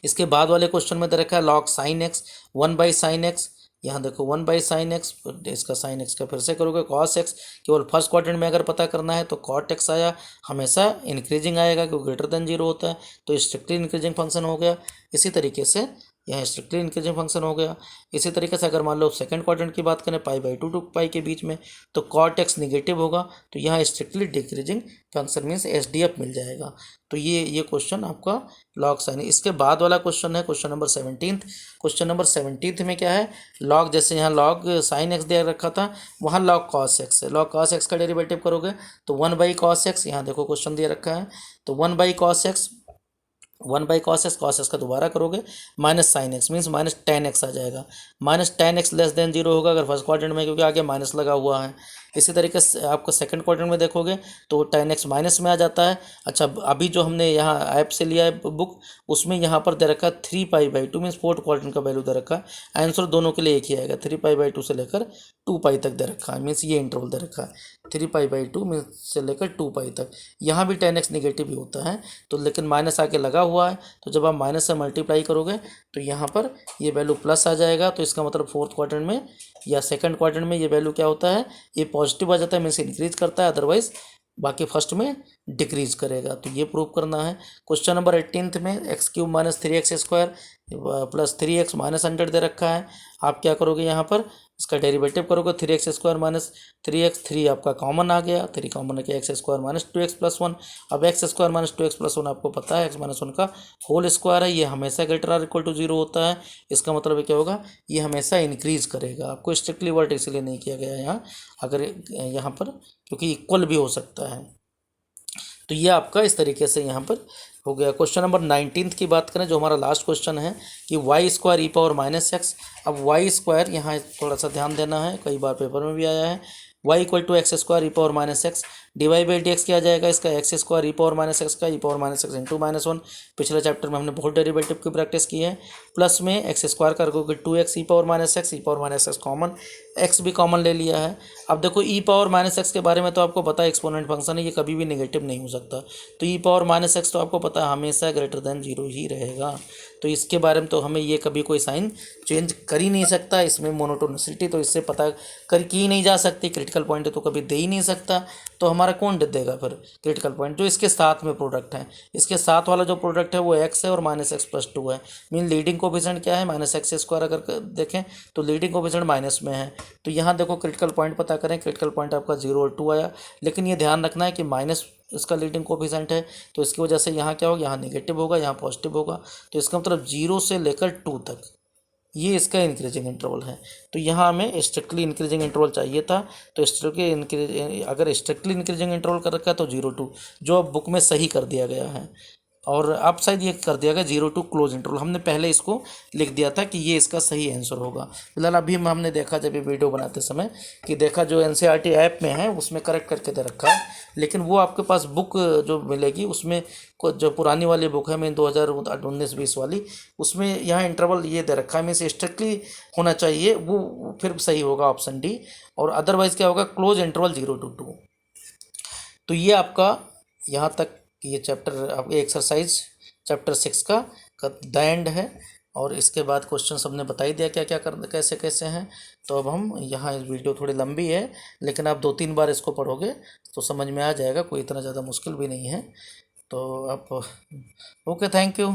इसके बाद वाले क्वेश्चन में दे रखा है log sin x 1/sin x। यहाँ देखो 1/sin x, इसका sin x का फिर से करोगे cos x। केवल फर्स्ट क्वाड्रेंट में अगर पता करना है तो cot x आया, हमेशा इंक्रीजिंग आएगा क्योंकि ग्रेटर देन 0 होता है, तो स्ट्रिक्टली इंक्रीजिंग फंक्शन हो गया। इसी तरीके से यहाँ स्ट्रिक्टली इंक्रीजिंग फंक्शन हो गया। इसी तरीके से अगर मान लो सेकंड क्वाड्रेंट की बात करें π/2 to π के बीच में, तो cot x निगेटिव होगा, तो यहाँ strictly decreasing function means SDF मिल जाएगा। तो ये क्वेश्चन आपका log sin। इसके बाद वाला क्वेश्चन है क्वेश्चन नंबर 17। क्वेश्चन नंबर 17 में क्या है, log, जैसे यहाँ log sin x दे रखा था वहाँ log cos x है। log cos x का डेरिवेटिव करोगे तो 1/cos x, यहाँ देखो क्वेश्चन दिया रखा है, तो 1/cos x, 1/cos x, cos x का दोबारा करोगे -sin x means -tan x आ जाएगा। -tan x लेस देन 0 होगा अगर फर्स्ट क्वाड्रेंट में, क्योंकि आगे माइनस लगा हुआ है। इसी तरीके से आपको सेकंड क्वाड्रेंट में देखोगे तो tan x माइनस में आ जाता है। अच्छा, अभी जो हमने यहाँ ऐप से लिया है बुक, उसमें यहाँ पर दे रखा है 3π/2 मीन्स फोर्थ क्वाड्रेंट का वैल्यू दे रखा है। आंसर दोनों के लिए एक ही आएगा, 3π/2 से लेकर 2π तक दे रखा है, मीन्स ये इंटरवल दे रखा है 3π/2 मीन्स से लेकर 2π तक। यहाँ भी tan x निगेटिव ही होता है, तो लेकिन माइनस आके लगा हुआ है, तो जब आप माइनस से मल्टीप्लाई करोगे तो यहाँ पर ये वैल्यू प्लस आ जाएगा। तो इसका मतलब फोर्थ क्वाड्रेंट में या सेकंड क्वाड्रेंट में ये वैल्यू क्या होता है, ये पॉजिटिव आ जाता है, मीन्स इंक्रीज करता है, अदरवाइज बाकी फर्स्ट में डिक्रीज करेगा। तो ये प्रूव करना है। क्वेश्चन नंबर 18 में x³ - 3x² प्लस 3x -100 दे रखा है। आप क्या करोगे, यहाँ पर इसका डेरिवेटिव करोगे 3x² - 3x, 3 आपका कॉमन आ गया, 3 कॉमन आ गया, x² - 2x + 1। अब x² - 2x + 1 आपको पता है x - 1 का होल स्क्वायर है, ये हमेशा ग्रेटर और इक्वल टू 0 होता है। इसका मतलब क्या होगा, ये हमेशा इंक्रीज करेगा। आपको स्ट्रिक्टली वर्ड इसलिए नहीं किया गया यहाँ, अगर यहाँ पर क्योंकि इक्वल भी हो सकता है। तो ये आपका इस तरीके से यहाँ पर हो गया। क्वेश्चन नंबर 19 की बात करें, जो हमारा लास्ट क्वेश्चन है कि y² e⁻⁻x। अब y² यहाँ थोड़ा सा ध्यान देना है, कई बार पेपर में भी आया है। y = x² e⁻⁻x, dy/dx क्या आ जाएगा इसका, x² e⁻⁻x का e⁻⁻x इंटू -1। पिछले चैप्टर में हमने बहुत डेरिवेटिव की प्रैक्टिस की है। प्लस में x² करोगे 2x e⁻⁻x कॉमन, x भी कॉमन ले लिया है। अब देखो e⁻⁻x के बारे में तो आपको पता है एक्सपोनेंट फंक्शन है, ये कभी भी नेगेटिव नहीं हो सकता। तो e⁻⁻x तो आपको पता है हमेशा ग्रेटर देन 0 ही रहेगा। तो इसके बारे में तो हमें ये कभी कोई साइन चेंज कर ही नहीं सकता। इसमें मोनोटोनिसिटी तो इससे पता कर की नहीं जा सकती, क्रिटिकल पॉइंट तो कभी दे ही नहीं सकता। तो हमारा कौन देगा फिर क्रिटिकल पॉइंट, जो इसके साथ में प्रोडक्ट है। इसके साथ वाला जो प्रोडक्ट है वो x है और -x+2 है। मीन लीडिंग कोफिशिएंट क्या है, -x²। अगर देखें तो लीडिंग कोफिशिएंट माइनस में है। तो यहाँ देखो क्रिटिकल पॉइंट पता करें, क्रिटिकल पॉइंट आपका 0 और 2 आया, लेकिन ये ध्यान रखना है कि माइनस इसका लीडिंग कोफिशिएंट है, तो इसकी वजह से यहाँ क्या होगा, यहाँ नेगेटिव होगा, यहाँ पॉजिटिव होगा। तो इसका मतलब 0 से लेकर 2 तक ये इसका इंक्रीजिंग इंटरवल है। तो यहाँ हमें स्ट्रिक्टली इंक्रीजिंग इंटरवल चाहिए था। तो अगर स्ट्रिक्टली इंक्रीजिंग इंटरवल कर रखा है तो 0 2, जो अब बुक में सही कर दिया गया है। और अब शायद ये कर दिया गया 0 to क्लोज इंटरवल, हमने पहले इसको लिख दिया था कि ये इसका सही आंसर होगा। फिलहाल अभी हमने देखा जब ये वीडियो बनाते समय कि देखा जो एनसीईआरटी ऐप में है उसमें करेक्ट करके दे रखा है, लेकिन वो आपके पास बुक जो मिलेगी उसमें जो पुरानी वाली बुक है, मैं 2019-20 वाली, उसमें यहाँ इंटरवल ये दे रखा है, मैं इसे स्ट्रिक्टली होना चाहिए, वो फिर सही होगा ऑप्शन डी। और अदरवाइज क्या होगा, क्लोज इंटरवल 0 to 2। तो ये आपका यहाँ तक ये चैप्टर आपके एक्सरसाइज चैप्टर 6 का द एंड है। और इसके बाद क्वेश्चन सबने बता ही दिया क्या क्या कर कैसे कैसे हैं। तो अब हम यहाँ, इस वीडियो थोड़ी लंबी है लेकिन आप 2-3 बार इसको पढ़ोगे तो समझ में आ जाएगा, कोई इतना ज़्यादा मुश्किल भी नहीं है। तो आप ओके, थैंक यू।